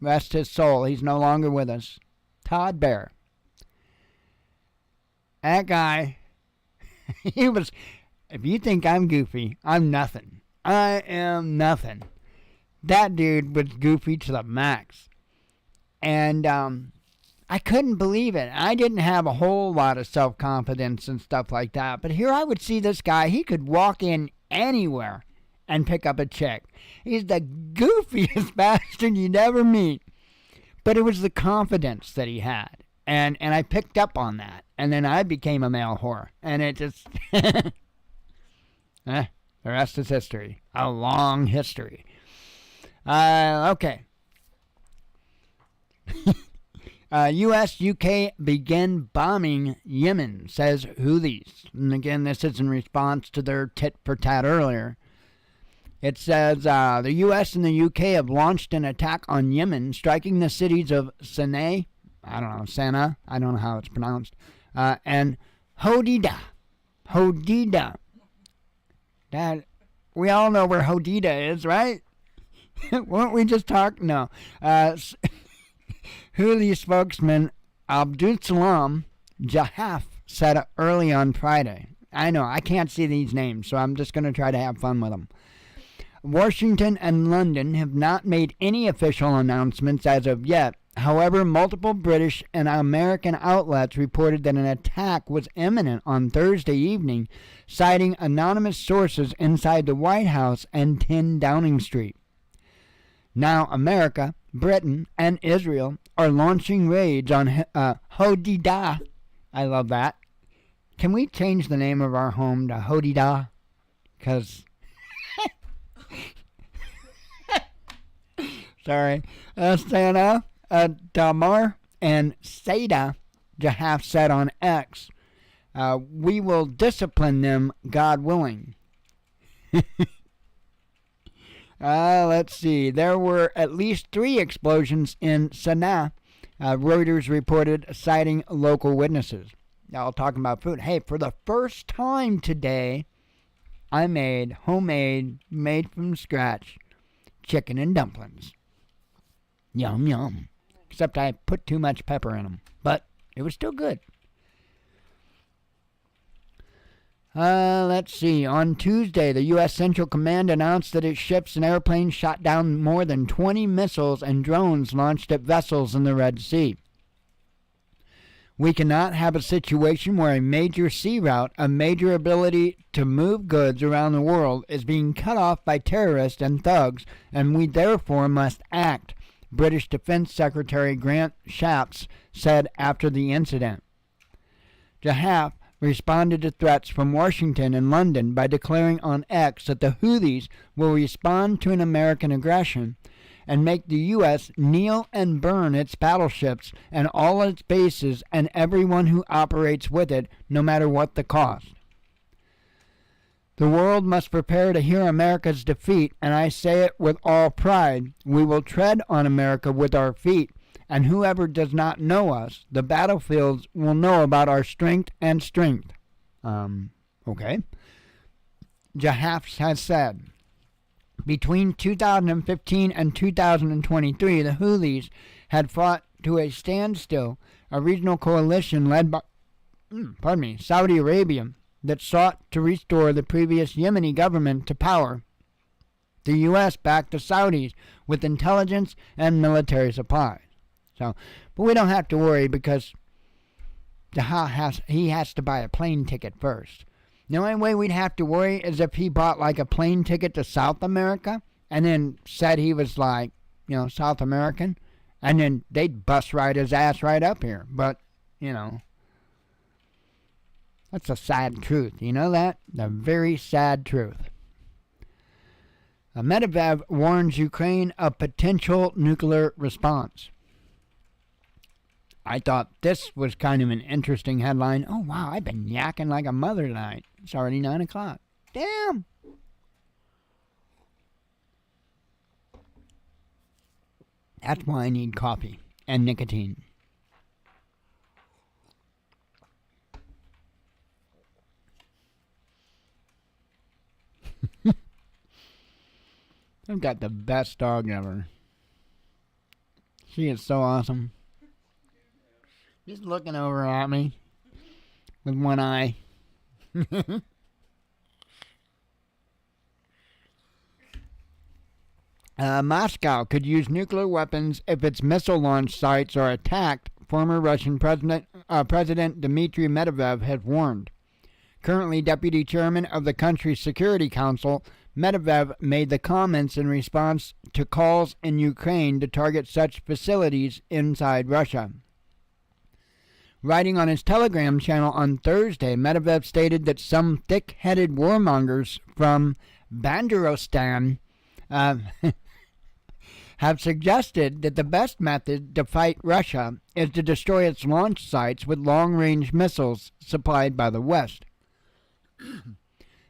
Rest his soul. He's no longer with us. Todd Bear. That guy, he was, if you think I'm goofy, I'm nothing. I am nothing. That dude was goofy to the max. And I couldn't believe it. I didn't have a whole lot of self-confidence and stuff like that. But here I would see this guy, he could walk in anywhere and pick up a chick. He's the goofiest bastard you'd ever meet. But it was the confidence that he had. And I picked up on that. And then I became a male whore. And it just... the rest is history. A long history. Okay. U.S., UK begin bombing Yemen, says Houthis. And again, this is in response to their tit-for-tat earlier. It says the U.S. and the UK have launched an attack on Yemen, striking the cities of Sana'a, I don't know how it's pronounced, and Hodeidah. That, we all know where Hodeidah is, right? Won't we just talk? No. Houthi spokesman Abdulsalam Jahaf said it early on Friday. I know, I can't see these names, so I'm just going to try to have fun with them. Washington and London have not made any official announcements as of yet However, multiple British and American outlets reported that an attack was imminent on Thursday evening, citing anonymous sources inside the White House and 10 Downing Street. Now, America, Britain, and Israel are launching raids on Hezbollah. I love that. Can we change the name of our home to Hezbollah? Because... Sorry. Sana, Damar, and Seda Jahaf said on X, we will discipline them, God willing. Let's see. There were at least 3 explosions in Sana'a, Reuters reported, citing local witnesses. Now, talking about food. Hey, for the first time today, I made homemade, made from scratch, chicken and dumplings. Yum, yum. Except I put too much pepper in them. But it was still good. Let's see. On Tuesday, the U.S. Central Command announced that its ships and airplanes shot down more than 20 missiles and drones launched at vessels in the Red Sea. We cannot have a situation where a major sea route, a major ability to move goods around the world, is being cut off by terrorists and thugs, and we therefore must act, British Defense Secretary Grant Shapps said after the incident. Jahaf responded to threats from Washington and London by declaring on X that the Houthis will respond to an American aggression and make the U.S. kneel and burn its battleships and all its bases and everyone who operates with it, no matter what the cost. The world must prepare to hear America's defeat, and I say it with all pride. We will tread on America with our feet, and whoever does not know us, the battlefields will know about our strength and strength. Okay. Jahaf has said, between 2015 and 2023, the Houthis had fought to a standstill, a regional coalition led by Saudi Arabia that sought to restore the previous Yemeni government to power. The U.S. backed the Saudis with intelligence and military supplies. But we don't have to worry because he has to buy a plane ticket first. The only way we'd have to worry is if he bought like a plane ticket to South America and then said he was like, South American, and then they'd bus ride his ass right up here. But, that's a sad truth. You know that? The very sad truth. Medvedev warns Ukraine of potential nuclear response. I thought this was kind of an interesting headline. Oh, wow, I've been yakking like a mother tonight. It's already 9 o'clock. Damn. That's why I need coffee and nicotine. I've got the best dog ever. She is so awesome. Just looking over at me with one eye. Moscow could use nuclear weapons if its missile launch sites are attacked, former Russian President Dmitry Medvedev has warned. Currently deputy chairman of the country's Security Council, Medvedev made the comments in response to calls in Ukraine to target such facilities inside Russia. Writing on his Telegram channel on Thursday, Medvedev stated that some thick-headed warmongers from Banderistan have suggested that the best method to fight Russia is to destroy its launch sites with long-range missiles supplied by the West.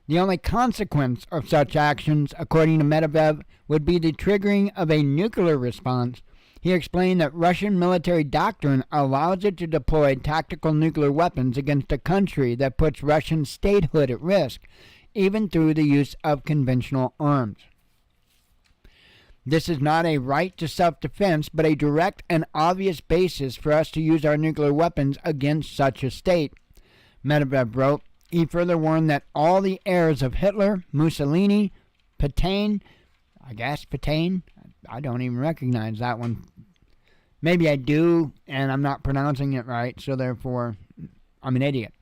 The only consequence of such actions, according to Medvedev, would be the triggering of a nuclear response. He explained that Russian military doctrine allows it to deploy tactical nuclear weapons against a country that puts Russian statehood at risk, even through the use of conventional arms. This is not a right to self-defense, but a direct and obvious basis for us to use our nuclear weapons against such a state, Medvedev wrote. He further warned that all the heirs of Hitler, Mussolini, Petain, I don't even recognize that one, Maybe I do, and I'm not pronouncing it right, so therefore I'm an idiot.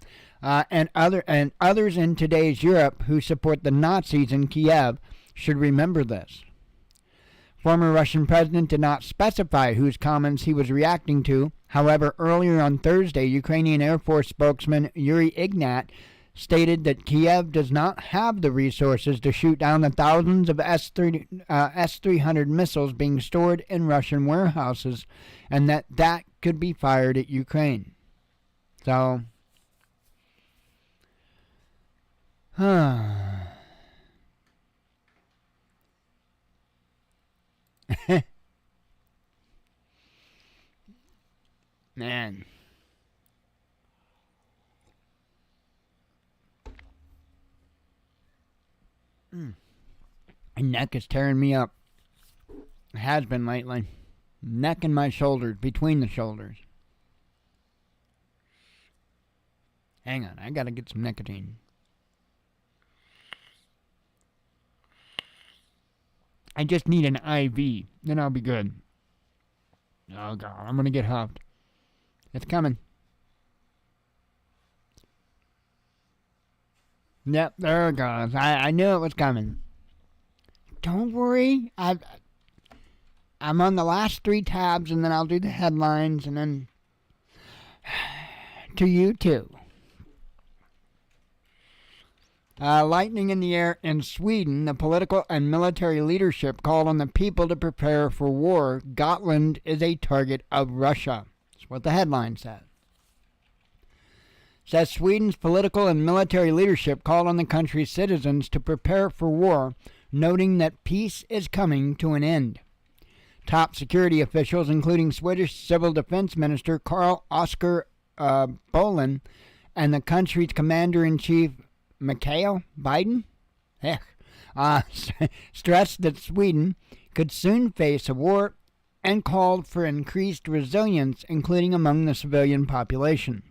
And others in today's Europe who support the Nazis in Kiev should remember this. Former Russian president did not specify whose comments he was reacting to. However, earlier on Thursday, Ukrainian Air Force spokesman Yuri Ignat stated that Kiev does not have the resources to shoot down the thousands of S-300 missiles being stored in Russian warehouses, and that could be fired at Ukraine. So, man. My neck is tearing me up. It has been lately. Neck and my shoulders, between the shoulders. Hang on, I gotta get some nicotine. I just need an IV, then I'll be good. Oh god, I'm gonna get huffed. It's coming. Yep, there it goes. I knew it was coming. Don't worry. I'm on the last 3 tabs, and then I'll do the headlines, and then to you too. Lightning in the air in Sweden, the political and military leadership called on the people to prepare for war. Gotland is a target of Russia. That's what the headline says. Says Sweden's political and military leadership called on the country's citizens to prepare for war, noting that peace is coming to an end. Top security officials, including Swedish Civil Defense Minister Carl Oskar Bolin and the country's commander-in-chief Mikael Biden, stressed that Sweden could soon face a war and called for increased resilience, including among the civilian population.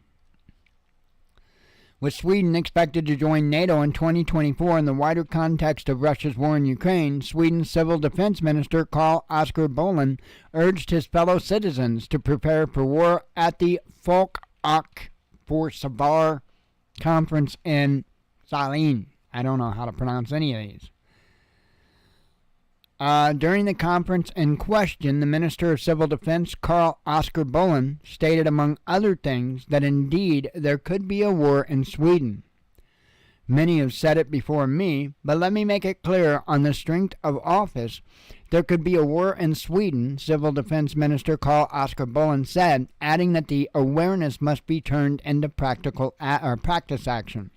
With Sweden expected to join NATO in 2024 in the wider context of Russia's war in Ukraine, Sweden's Civil Defense Minister Carl Oskar Bolin urged his fellow citizens to prepare for war at the Folk och Försvar conference in Salin. I don't know how to pronounce any of these. During the conference in question, the Minister of Civil Defense, Carl Oskar Bolin, stated, among other things, that indeed there could be a war in Sweden. Many have said it before me, but let me make it clear on the strength of office, there could be a war in Sweden, Civil Defense Minister Carl Oskar Bolin said, adding that the awareness must be turned into practice action.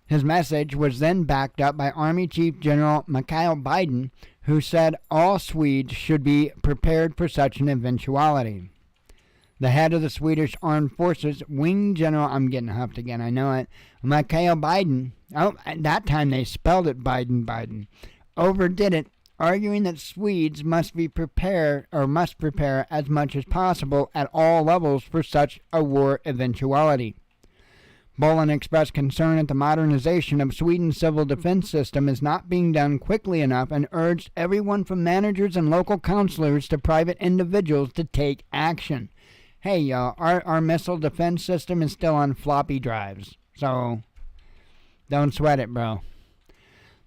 His message was then backed up by Army Chief General Mikael Biden, who said all Swedes should be prepared for such an eventuality. The head of the Swedish Armed Forces, Wing General, I'm getting huffed again, I know it, Mikael Biden, that time they spelled it Biden, overdid it, arguing that Swedes must prepare as much as possible at all levels for such a war eventuality. Bolin expressed concern that the modernization of Sweden's civil defense system is not being done quickly enough and urged everyone from managers and local counselors to private individuals to take action. Hey, y'all, our missile defense system is still on floppy drives, so don't sweat it, bro.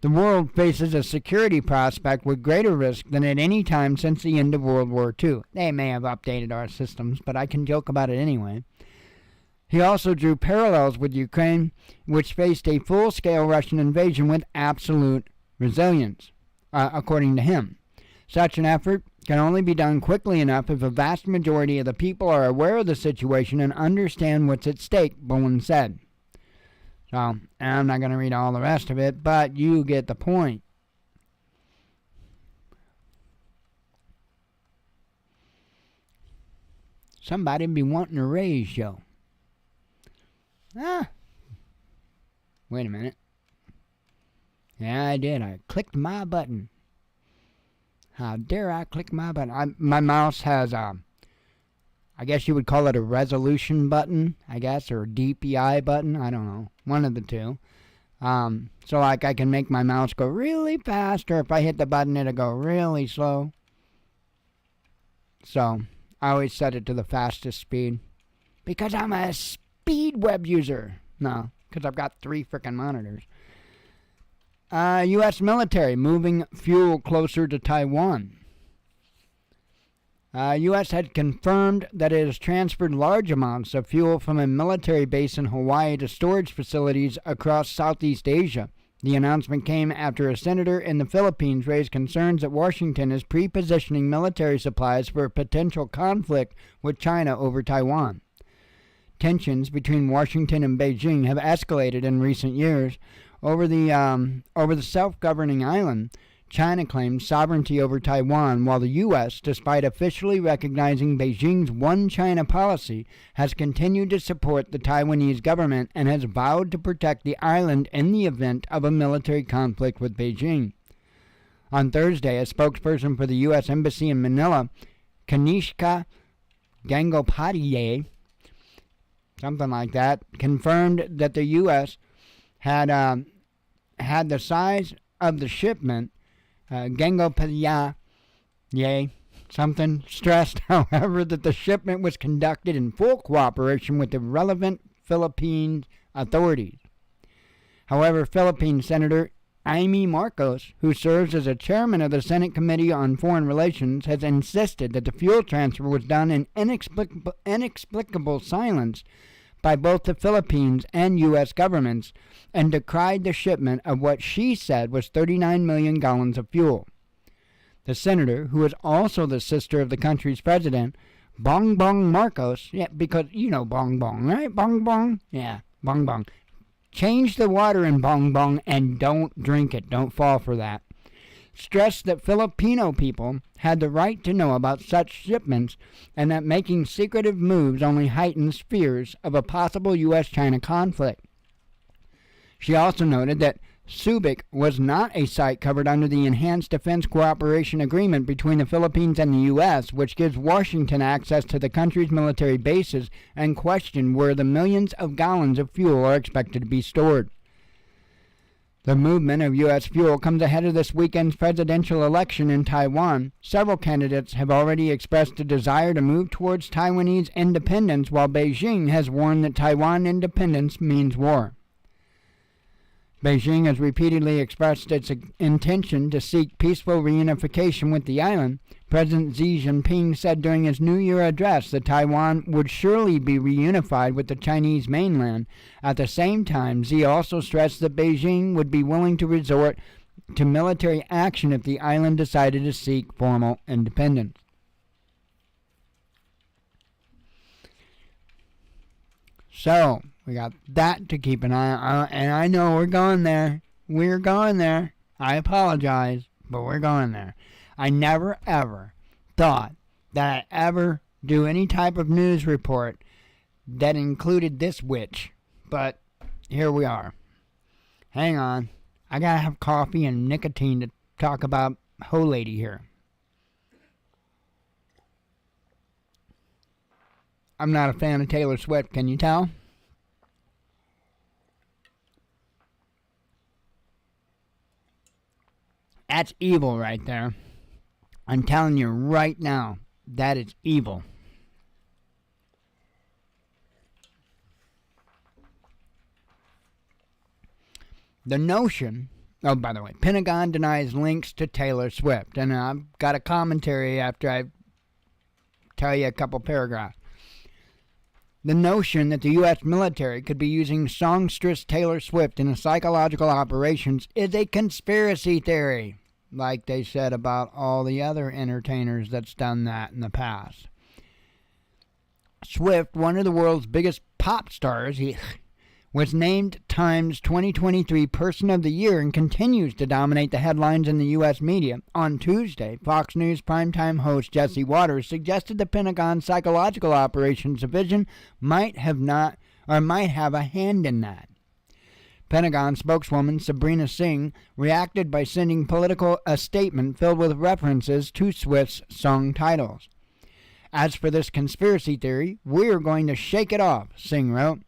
The world faces a security prospect with greater risk than at any time since the end of World War II. They may have updated our systems, but I can joke about it anyway. He also drew parallels with Ukraine, which faced a full-scale Russian invasion with absolute resilience, according to him. Such an effort can only be done quickly enough if a vast majority of the people are aware of the situation and understand what's at stake, Bolin said. So, I'm not going to read all the rest of it, but you get the point. Somebody be wanting a raise, yo. Wait a minute. Yeah, I did. I clicked my button. How dare I click my button? My mouse has I guess you would call it a resolution button, I guess, or a DPI button. I don't know. One of the two. So like I can make my mouse go really fast, or if I hit the button, it'll go really slow. So I always set it to the fastest speed because I'm a speed web user. No, because I've got 3 frickin' monitors. U.S. military moving fuel closer to Taiwan. U.S. had confirmed that it has transferred large amounts of fuel from a military base in Hawaii to storage facilities across Southeast Asia. The announcement came after a senator in the Philippines raised concerns that Washington is pre-positioning military supplies for a potential conflict with China over Taiwan. Tensions between Washington and Beijing have escalated in recent years. Over the self-governing island, China claims sovereignty over Taiwan, while the U.S., despite officially recognizing Beijing's One China policy, has continued to support the Taiwanese government and has vowed to protect the island in the event of a military conflict with Beijing. On Thursday, a spokesperson for the U.S. Embassy in Manila, Kanishka Gangopadhyay, something like that, confirmed that the U.S. had the size of the shipment, Gangopadhyay, something, stressed, however, that the shipment was conducted in full cooperation with the relevant Philippine authorities. However, Philippine Senator Amy Marcos, who serves as a chairman of the Senate Committee on Foreign Relations, has insisted that the fuel transfer was done in inexplicable silence by both the Philippines and U.S. governments, and decried the shipment of what she said was 39 million gallons of fuel. The senator, who is also the sister of the country's president, Bongbong Marcos, yeah, because you know Bongbong, right? Bongbong? Yeah, Bongbong. Change the water in Bongbong and don't drink it. Don't fall for that. Stressed that Filipino people had the right to know about such shipments and that making secretive moves only heightens fears of a possible U.S.-China conflict. She also noted that Subic was not a site covered under the Enhanced Defense Cooperation Agreement between the Philippines and the U.S., which gives Washington access to the country's military bases, and questioned where the millions of gallons of fuel are expected to be stored. The movement of U.S. fuel comes ahead of this weekend's presidential election in Taiwan. Several candidates have already expressed a desire to move towards Taiwanese independence, while Beijing has warned that Taiwan independence means war. Beijing has repeatedly expressed its intention to seek peaceful reunification with the island. President Xi Jinping said during his New Year address that Taiwan would surely be reunified with the Chinese mainland. At the same time, Xi also stressed that Beijing would be willing to resort to military action if the island decided to seek formal independence. So, we got that to keep an eye on, and I know we're going there. We're going there. I apologize, but we're going there. I never, ever thought that I'd ever do any type of news report that included this witch, but here we are. Hang on. I gotta have coffee and nicotine to talk about Ho Lady here. I'm not a fan of Taylor Swift, can you tell? That's evil right there. I'm telling you right now, that is evil. The notion, oh, by the way, Pentagon denies links to Taylor Swift. And I've got a commentary after I tell you a couple paragraphs. The notion that the U.S. military could be using songstress Taylor Swift in psychological operations is a conspiracy theory, like they said about all the other entertainers that's done that in the past. Swift, one of the world's biggest pop stars, was named Time's 2023 Person of the Year and continues to dominate the headlines in the U.S. media. On Tuesday, Fox News primetime host Jesse Waters suggested the Pentagon's Psychological Operations Division might have a hand in that. Pentagon spokeswoman Sabrina Singh reacted by sending a statement filled with references to Swift's song titles. As for this conspiracy theory, we're going to shake it off, Singh wrote.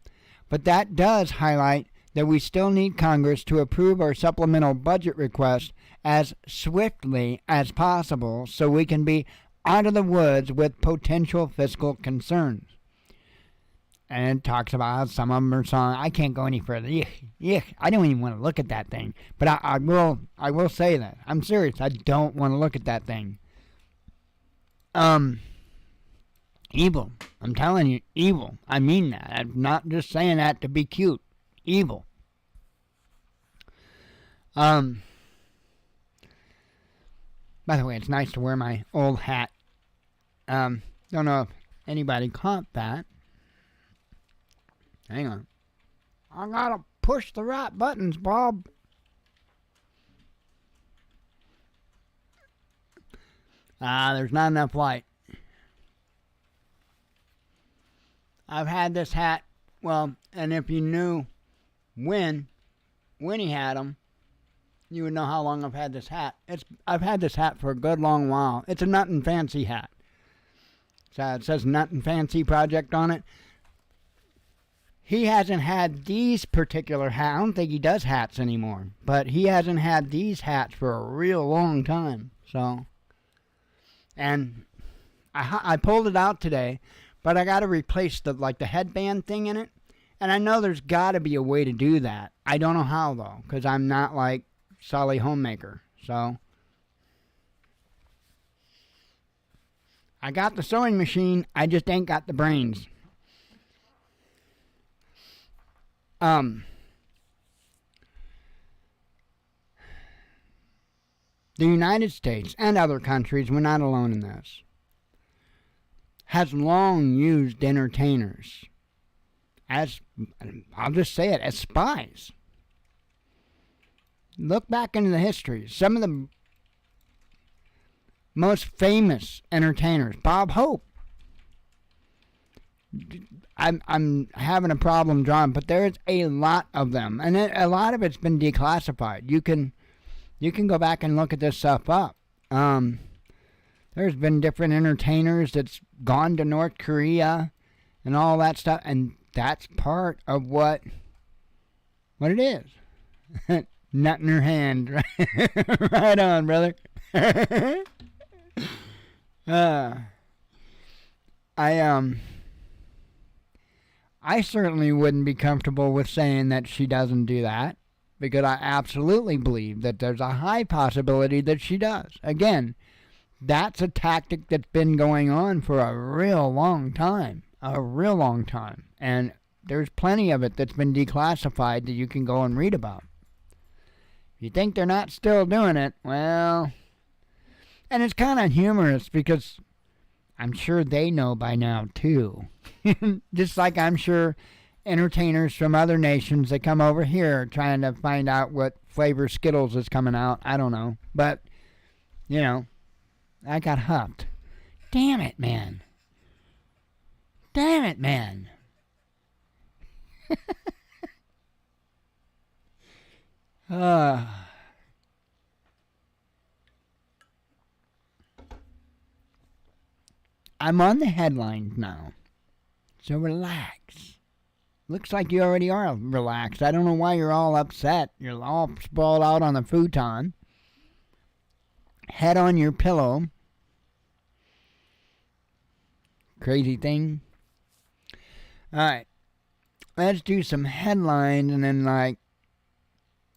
But that does highlight that we still need Congress to approve our supplemental budget request as swiftly as possible so we can be out of the woods with potential fiscal concerns. And it talks about how some of them are saying, I can't go any further. Yuck, I don't even want to look at that thing. But I will say that. I'm serious. I don't want to look at that thing. Evil. I'm telling you, evil. I mean that. I'm not just saying that to be cute. Evil. By the way, it's nice to wear my old hat. Don't know if anybody caught that. Hang on. I gotta push the right buttons, Bob. There's not enough light. I've had this hat, well, and if you knew when he had them, you would know how long I've had this hat. I've had this hat for a good long while. It's a Nothing Fancy hat. So it says Nothing Fancy Project on it. He hasn't had these particular hats. I don't think he does hats anymore. But he hasn't had these hats for a real long time. So, and I pulled it out today, but I got to replace the headband thing in it. And I know there's got to be a way to do that. I don't know how though, because I'm not like Sully Homemaker. So I got the sewing machine. I just ain't got the brains. The United States and other countries, we're not alone in this, has long used entertainers as, I'll just say it, as spies. Look back into the history. Some of the most famous entertainers, Bob Hope. I'm having a problem drawing, but there's a lot of them, and a lot of it's been declassified. You can go back and look at this stuff up. There's been different entertainers that's gone to North Korea and all that stuff, and that's part of what it is. Nut in her hand. Right on, brother. I certainly wouldn't be comfortable with saying that she doesn't do that, because I absolutely believe that there's a high possibility that she does. Again, that's a tactic that's been going on for a real long time. And there's plenty of it that's been declassified that you can go and read about. If you think they're not still doing it, well, and it's kind of humorous because I'm sure they know by now too. Just like I'm sure entertainers from other nations that come over here trying to find out what flavor Skittles is coming out. I don't know. But, I got huffed. Damn it, man. I'm on the headlines now, so relax. Looks like you already are relaxed. I don't know why you're all upset. You're all sprawled out on the futon, head on your pillow. Crazy thing. Alright, let's do some headlines and then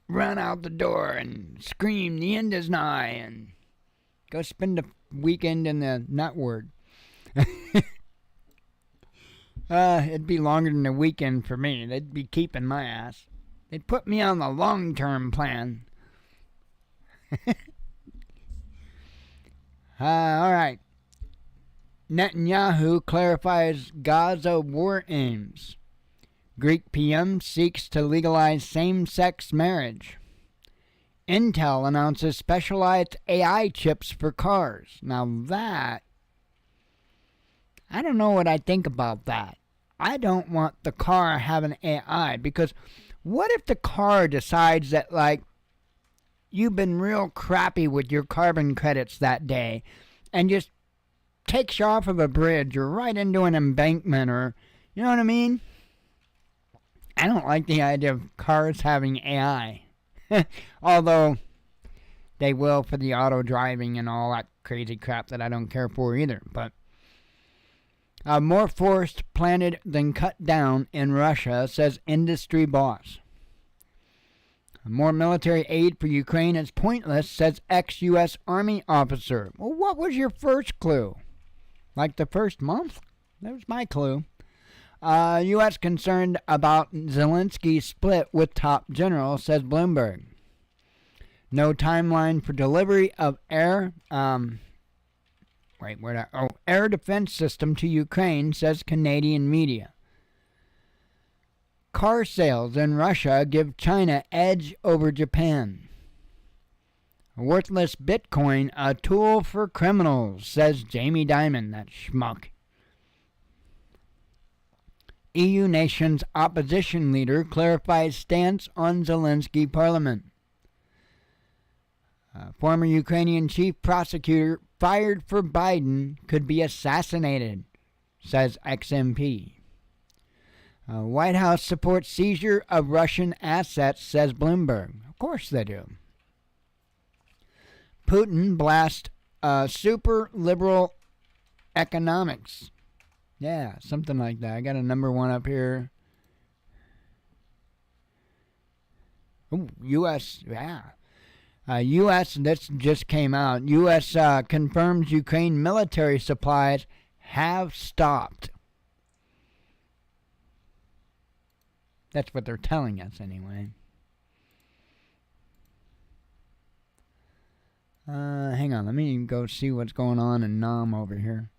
run out the door and scream the end is nigh and go spend the weekend in the nut ward. It'd be longer than a weekend for me. They'd be keeping my ass. They'd put me on the long-term plan. Alright. Netanyahu clarifies Gaza war aims. Greek PM seeks to legalize same-sex marriage. Intel announces specialized AI chips for cars. Now that, I don't know what I think about that. I don't want the car having AI, because what if the car decides that, you've been real crappy with your carbon credits that day and just takes you off of a bridge or right into an embankment, or, you know what I mean? I don't like the idea of cars having AI. Although, they will for the auto driving and all that crazy crap that I don't care for either. But more forest planted than cut down in Russia, says industry boss. More military aid for Ukraine is pointless, says ex-U.S. Army officer. Well, what was your first clue? Like the first month? That was my clue. U.S. concerned about Zelensky's split with top general, says Bloomberg. No timeline for delivery of air defense system to Ukraine, says Canadian media. Car sales in Russia give China edge over Japan. Worthless Bitcoin, a tool for criminals, says Jamie Dimon, that schmuck. EU nation's opposition leader clarifies stance on Zelensky parliament. Former Ukrainian chief prosecutor fired for Biden could be assassinated, says XMP. White House supports seizure of Russian assets, says Bloomberg. Of course they do. Putin blasts super liberal economics. Yeah, something like that. I got a number one up here. Ooh, U.S. Yeah. U.S. This just came out. U.S. Confirms Ukraine military supplies have stopped. That's what they're telling us anyway. Hang on. Let me go see what's going on in Nam over here.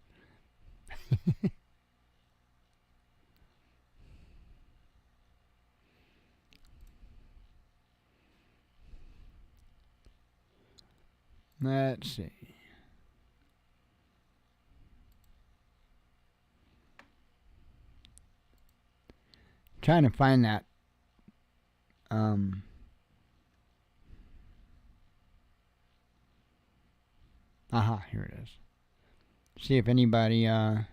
Let's see. Trying to find that. Aha, here it is. See if anybody, yikes.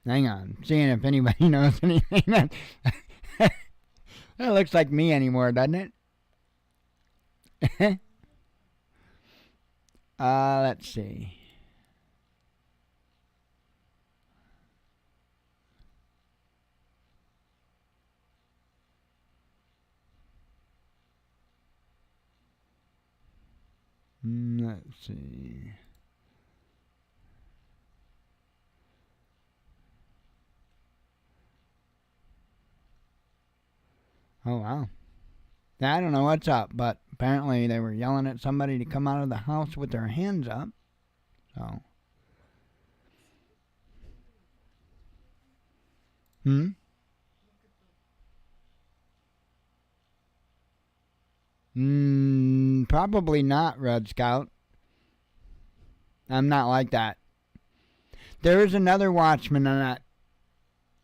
Hang on. Seeing if anybody knows anything that... That looks like me anymore, doesn't it? Let's see. Let's see. Oh, wow. I don't know what's up, but apparently they were yelling at somebody to come out of the house with their hands up. So. Probably not, Red Scout. I'm not like that. There is another Watchman on that.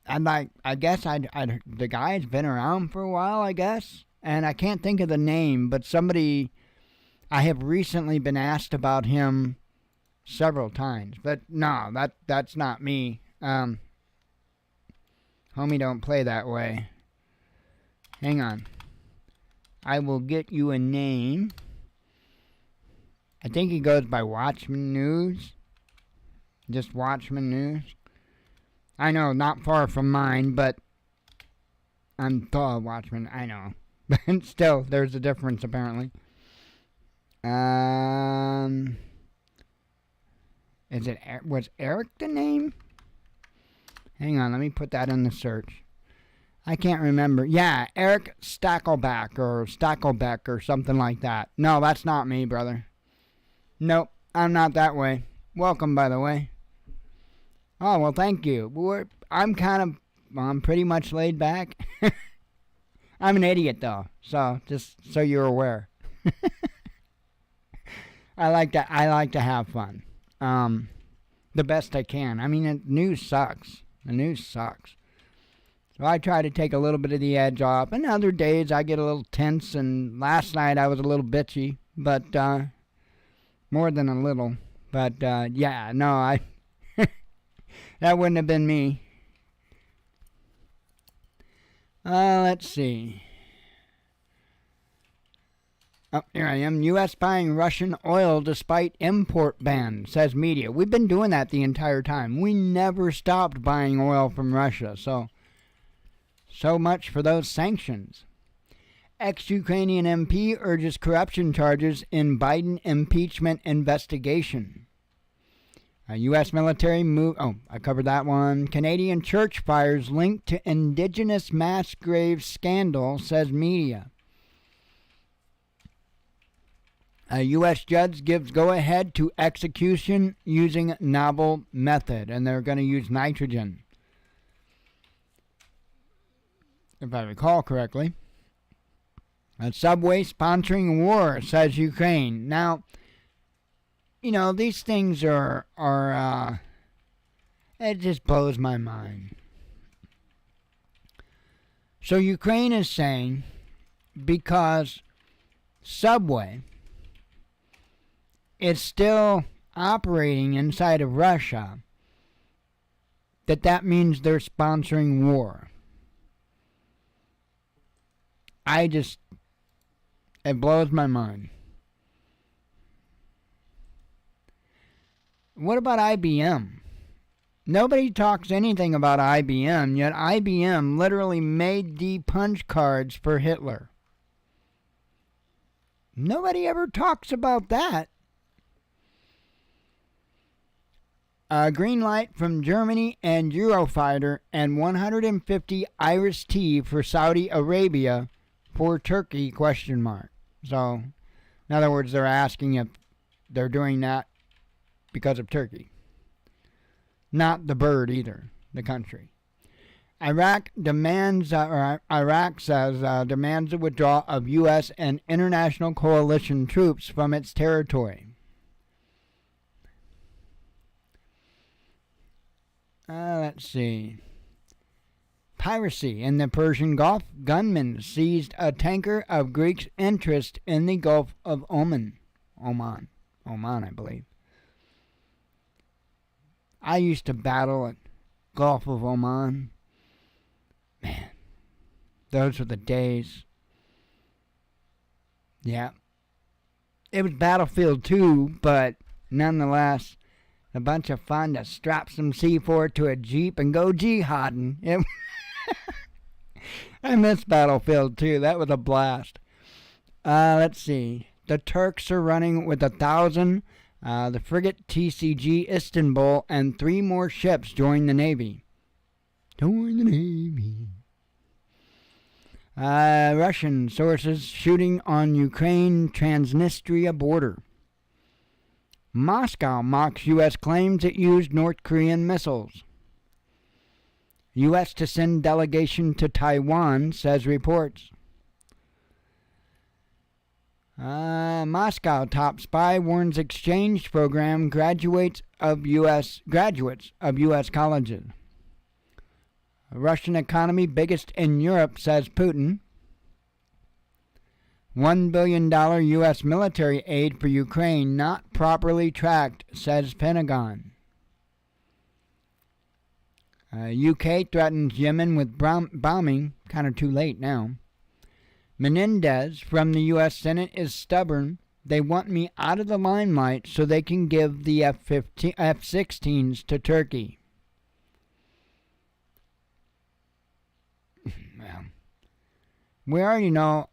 I guess the guy's been around for a while, I guess. And I can't think of the name, but somebody, I have recently been asked about him several times. But no, that's not me. Homie don't play that way. Hang on. I will get you a name. I think he goes by Watchman News. Just Watchman News. I know, not far from mine, but I'm the Watchman. I know. But still, there's a difference, apparently. Was Eric the name? Hang on, let me put that in the search. I can't remember. Yeah, Eric Stackleback or something like that. No, that's not me, brother. Nope, I'm not that way. Welcome, by the way. Oh, well, thank you. I'm pretty much laid back. I'm an idiot, though, so just so you're aware. I like to have fun. The best I can. I mean, the news sucks. So I try to take a little bit of the edge off. And other days I get a little tense, and last night I was a little bitchy, but more than a little. But yeah, no, that wouldn't have been me. Let's see. Oh, here I am. U.S. buying Russian oil despite import ban, says media. We've been doing that the entire time. We never stopped buying oil from Russia. So much for those sanctions. Ex-Ukrainian MP urges corruption charges in Biden impeachment investigation. U.S. military move. Oh, I covered that one. Canadian church fires linked to indigenous mass grave scandal, says media. A U.S. judge gives go-ahead to execution using novel method, and they're going to use nitrogen, if I recall correctly. A subway sponsoring war, says Ukraine. Now, you know, these things are it just blows my mind. So Ukraine is saying because Subway is still operating inside of Russia, that means they're sponsoring war. It blows my mind. What about IBM? Nobody talks anything about IBM, yet IBM literally made the punch cards for Hitler. Nobody ever talks about that. A green light from Germany and Eurofighter and 150 Iris-T for Saudi Arabia for Turkey, question mark. So, in other words, they're asking if they're doing that because of Turkey. Not the bird either, the country. Iraq says demands the withdrawal of U.S. and international coalition troops from its territory. Let's see. Piracy in the Persian Gulf. Gunmen seized a tanker of Greek interest in the Gulf of Oman, I believe. I used to battle at Gulf of Oman. Man, those were the days. Yeah. It was Battlefield 2, but nonetheless, a bunch of fun to strap some C4 to a Jeep and go jihading. I miss Battlefield 2. That was a blast. Let's see. The Turks are running with 1,000. The frigate TCG Istanbul and 3 more ships join the Navy. Join the Navy. Russian sources shooting on Ukraine Transnistria border. Moscow mocks U.S. claims it used North Korean missiles. U.S. to send delegation to Taiwan, says reports. Moscow top spy warns exchange program graduates of U.S. colleges. Russian economy biggest in Europe, says Putin. $1 billion U.S. military aid for Ukraine not properly tracked, says Pentagon. UK threatens Yemen with bombing, kind of too late now. Menendez from the U.S. Senate is stubborn. They want me out of the limelight so they can give the F-16s to Turkey. Well, we already know,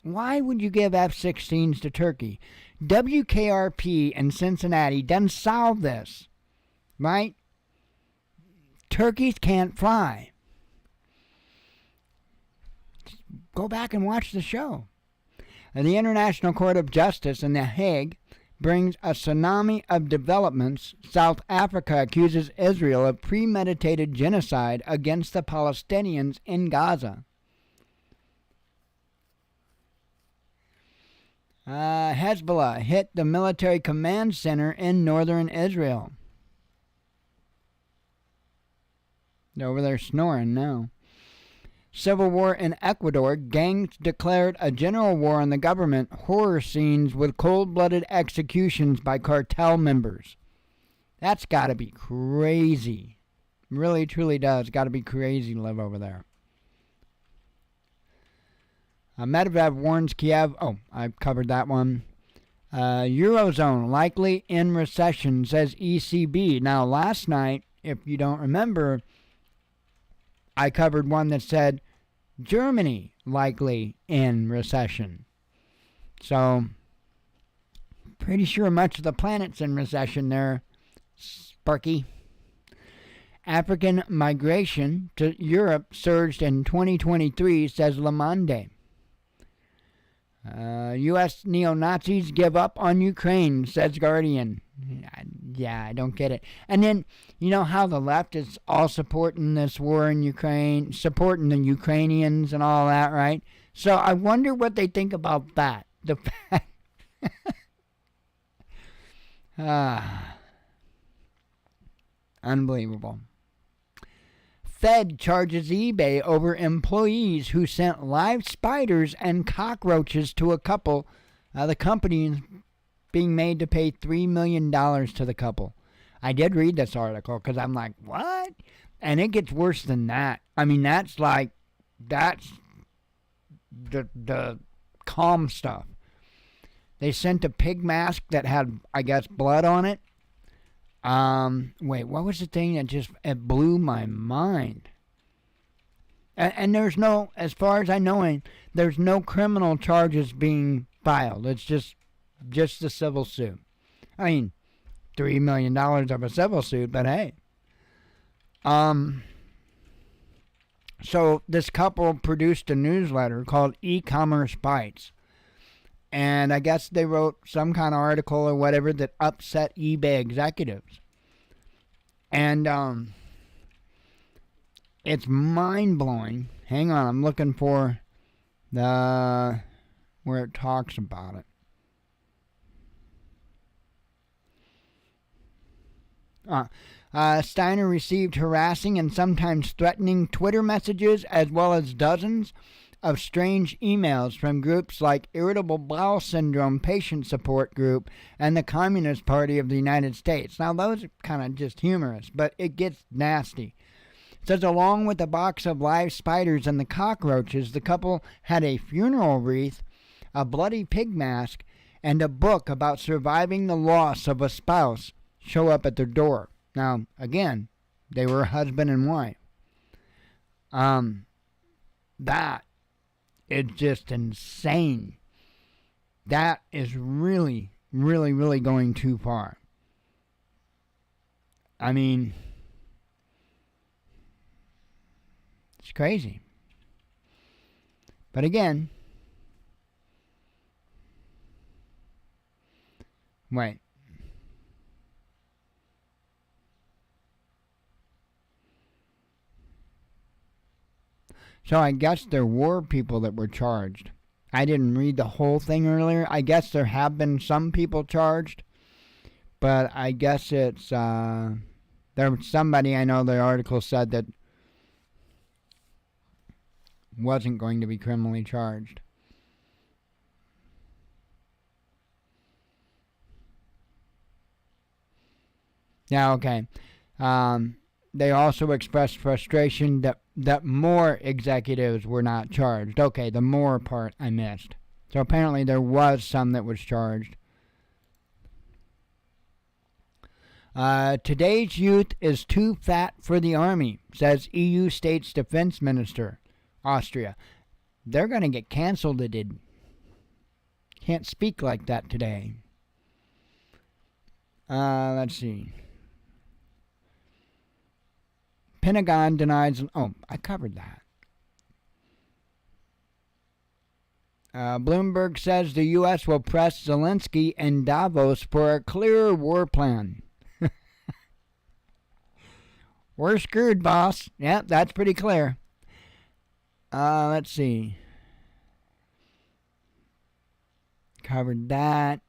why would you give F-16s to Turkey? WKRP in Cincinnati doesn't solve this, right? Turkeys can't fly. Go back and watch the show. And the International Court of Justice in The Hague brings a tsunami of developments. South Africa accuses Israel of premeditated genocide against the Palestinians in Gaza. Hezbollah hit the military command center in northern Israel. They're over there snoring now. Civil war in Ecuador. Gangs declared a general war on the government. Horror scenes with cold-blooded executions by cartel members. That's got to be crazy. Really, truly does. Got to be crazy to live over there. Medvedev warns Kiev. Oh, I covered that one. Eurozone likely in recession, says ECB. Now, last night, if you don't remember, I covered one that said Germany likely in recession. So, pretty sure much of the planet's in recession there, Sparky. African migration to Europe surged in 2023, says Le Monde. U.S. neo-Nazis give up on Ukraine, says Guardian. Yeah, I don't get it. And then, you know how the left is all supporting this war in Ukraine, supporting the Ukrainians and all that, right? So I wonder what they think about that. The fact... Unbelievable. Fed charges eBay over employees who sent live spiders and cockroaches to a couple. The company is being made to pay $3 million to the couple. I did read this article because I'm like, what? And it gets worse than that. I mean, that's the calm stuff. They sent a pig mask that had, I guess, blood on it. Wait, what was the thing that it blew my mind? And there's no, as far as I know, there's no criminal charges being filed. It's just a civil suit. I mean, $3 million of a civil suit, but hey. So this couple produced a newsletter called E-Commerce Bites. And I guess they wrote some kind of article or whatever that upset eBay executives. And it's mind-blowing. Hang on, I'm looking for where it talks about it. Steiner received harassing and sometimes threatening Twitter messages as well as dozens of strange emails from groups like Irritable Bowel Syndrome Patient Support Group and the Communist Party of the United States. Now, those are kind of just humorous, but it gets nasty. It says, along with a box of live spiders and the cockroaches, the couple had a funeral wreath, a bloody pig mask, and a book about surviving the loss of a spouse show up at their door. Now, again, they were husband and wife. That is just insane. That is really, really, really going too far. I mean, it's crazy. But again, wait. So I guess there were people that were charged. I didn't read the whole thing earlier. I guess there have been some people charged. But I guess it's, there was somebody, I know the article said that wasn't going to be criminally charged. Yeah, okay. They also expressed frustration that more executives were not charged. Okay, the more part I missed. So apparently there was some that was charged. Today's youth is too fat for the army, says EU State's Defense Minister, Austria. They're going to get canceled. Can't speak like that today. Let's see. Pentagon denies... Oh, I covered that. Bloomberg says the U.S. will press Zelensky and Davos for a clearer war plan. We're screwed, boss. Yep, that's pretty clear. Let's see. Covered that.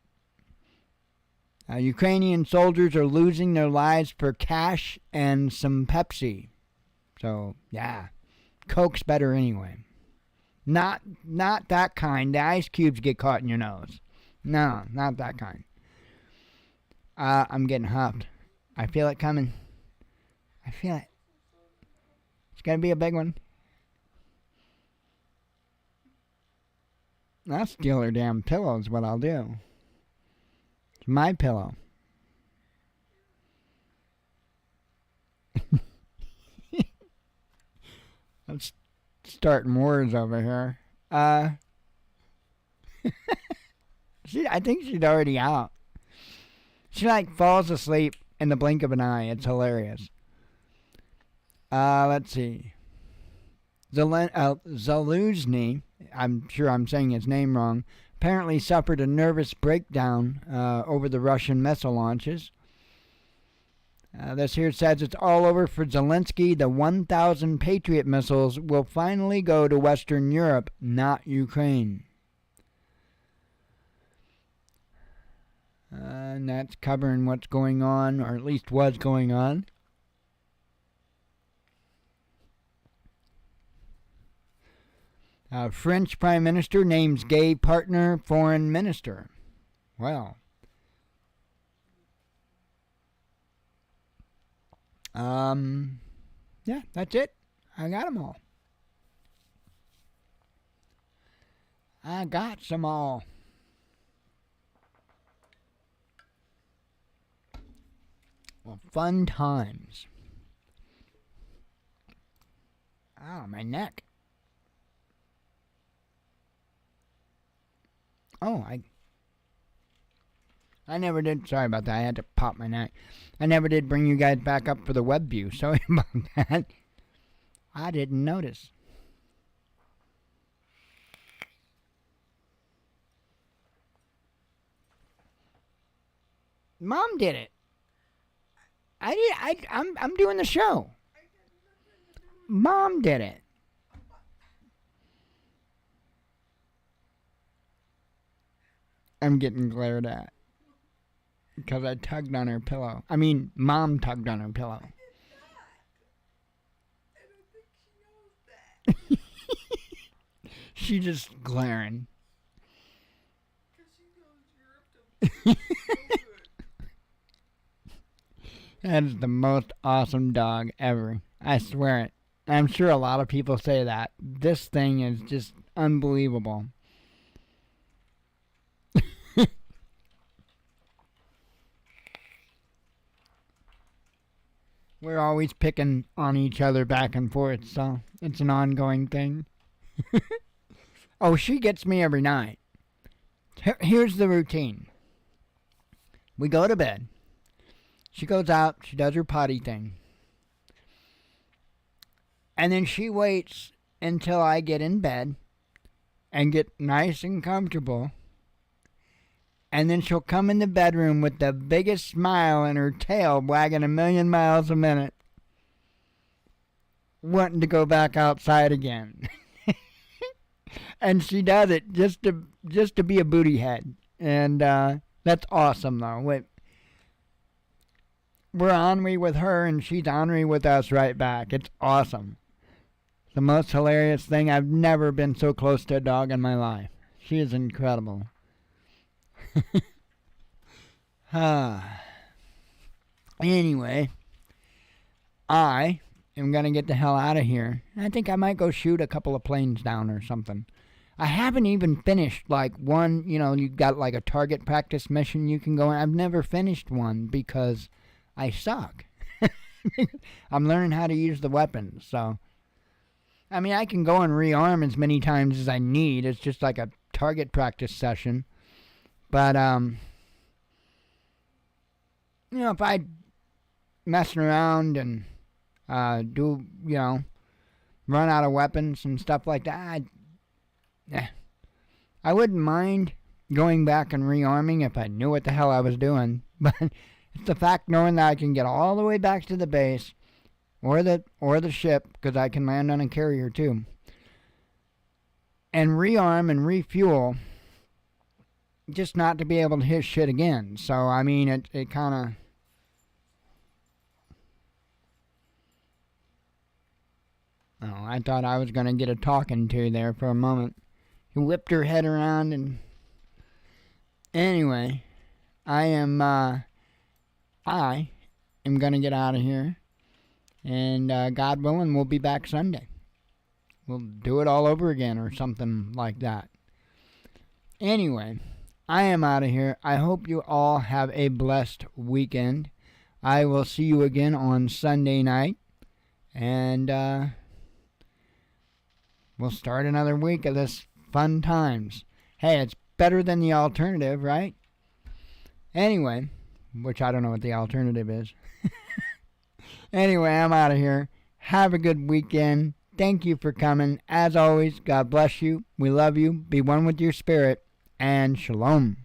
Ukrainian soldiers are losing their lives for cash and some Pepsi. So, yeah. Coke's better anyway. Not that kind. The ice cubes get caught in your nose. No, not that kind. I'm getting huffed. I feel it coming. I feel it. It's going to be a big one. I'll steal her damn pillow is what I'll do. It's my pillow. I'm starting wars over here. I think she's already out. She like falls asleep in the blink of an eye. It's hilarious. Let's see. Zaluzny, I'm sure I'm saying his name wrong, apparently suffered a nervous breakdown over the Russian missile launches. This here says it's all over for Zelensky. The 1,000 Patriot missiles will finally go to Western Europe, not Ukraine. And that's covering what's going on, or at least was going on. French Prime Minister names gay partner foreign minister. Well. Yeah, that's it. I got them all. I got some all. Well, fun times. Oh, my neck. Oh, I never did. Sorry about that. I had to pop my neck. I never did bring you guys back up for the web view. Sorry about that. I didn't notice. Mom did it. I'm doing the show. Mom did it. I'm getting glared at. Because I tugged on her pillow. I mean, Mom tugged on her pillow. I don't think she knows that. She's just glaring. Because she knows you're up to That is the most awesome dog ever. I swear it. I'm sure a lot of people say that. This thing is just unbelievable. We're always picking on each other back and forth, so it's an ongoing thing. Oh, she gets me every night. Here's the routine. We go to bed. She goes out, she does her potty thing. And then she waits until I get in bed and get nice and comfortable. And then she'll come in the bedroom with the biggest smile and her tail wagging 1,000,000 miles a minute, wanting to go back outside again. And she does it just to be a booty head. And that's awesome, though. We're ornery with her, and she's ornery with us right back. It's awesome. The most hilarious thing. I've never been so close to a dog in my life. She is incredible. Anyway, I am going to get the hell out of here. I think I might go shoot a couple of planes down or something. I haven't even finished like one, you got like a target practice mission you can go in. I've never finished one because I suck. I'm learning how to use the weapons, so. I mean, I can go and rearm as many times as I need. It's just like a target practice session. But, if I messing around and do, run out of weapons and stuff like that, I wouldn't mind going back and rearming if I knew what the hell I was doing. But it's the fact knowing that I can get all the way back to the base or the ship, because I can land on a carrier too, and rearm and refuel, just not to be able to hit shit again. So, I mean, it kind of... Oh, I thought I was going to get a talking to there for a moment. He whipped her head around and... Anyway, I am going to get out of here. And God willing, we'll be back Sunday. We'll do it all over again or something like that. Anyway, I am out of here. I hope you all have a blessed weekend. I will see you again on Sunday night. And we'll start another week of this fun times. Hey, it's better than the alternative, right? Anyway, which I don't know what the alternative is. Anyway, I'm out of here. Have a good weekend. Thank you for coming. As always, God bless you. We love you. Be one with your spirit. And shalom.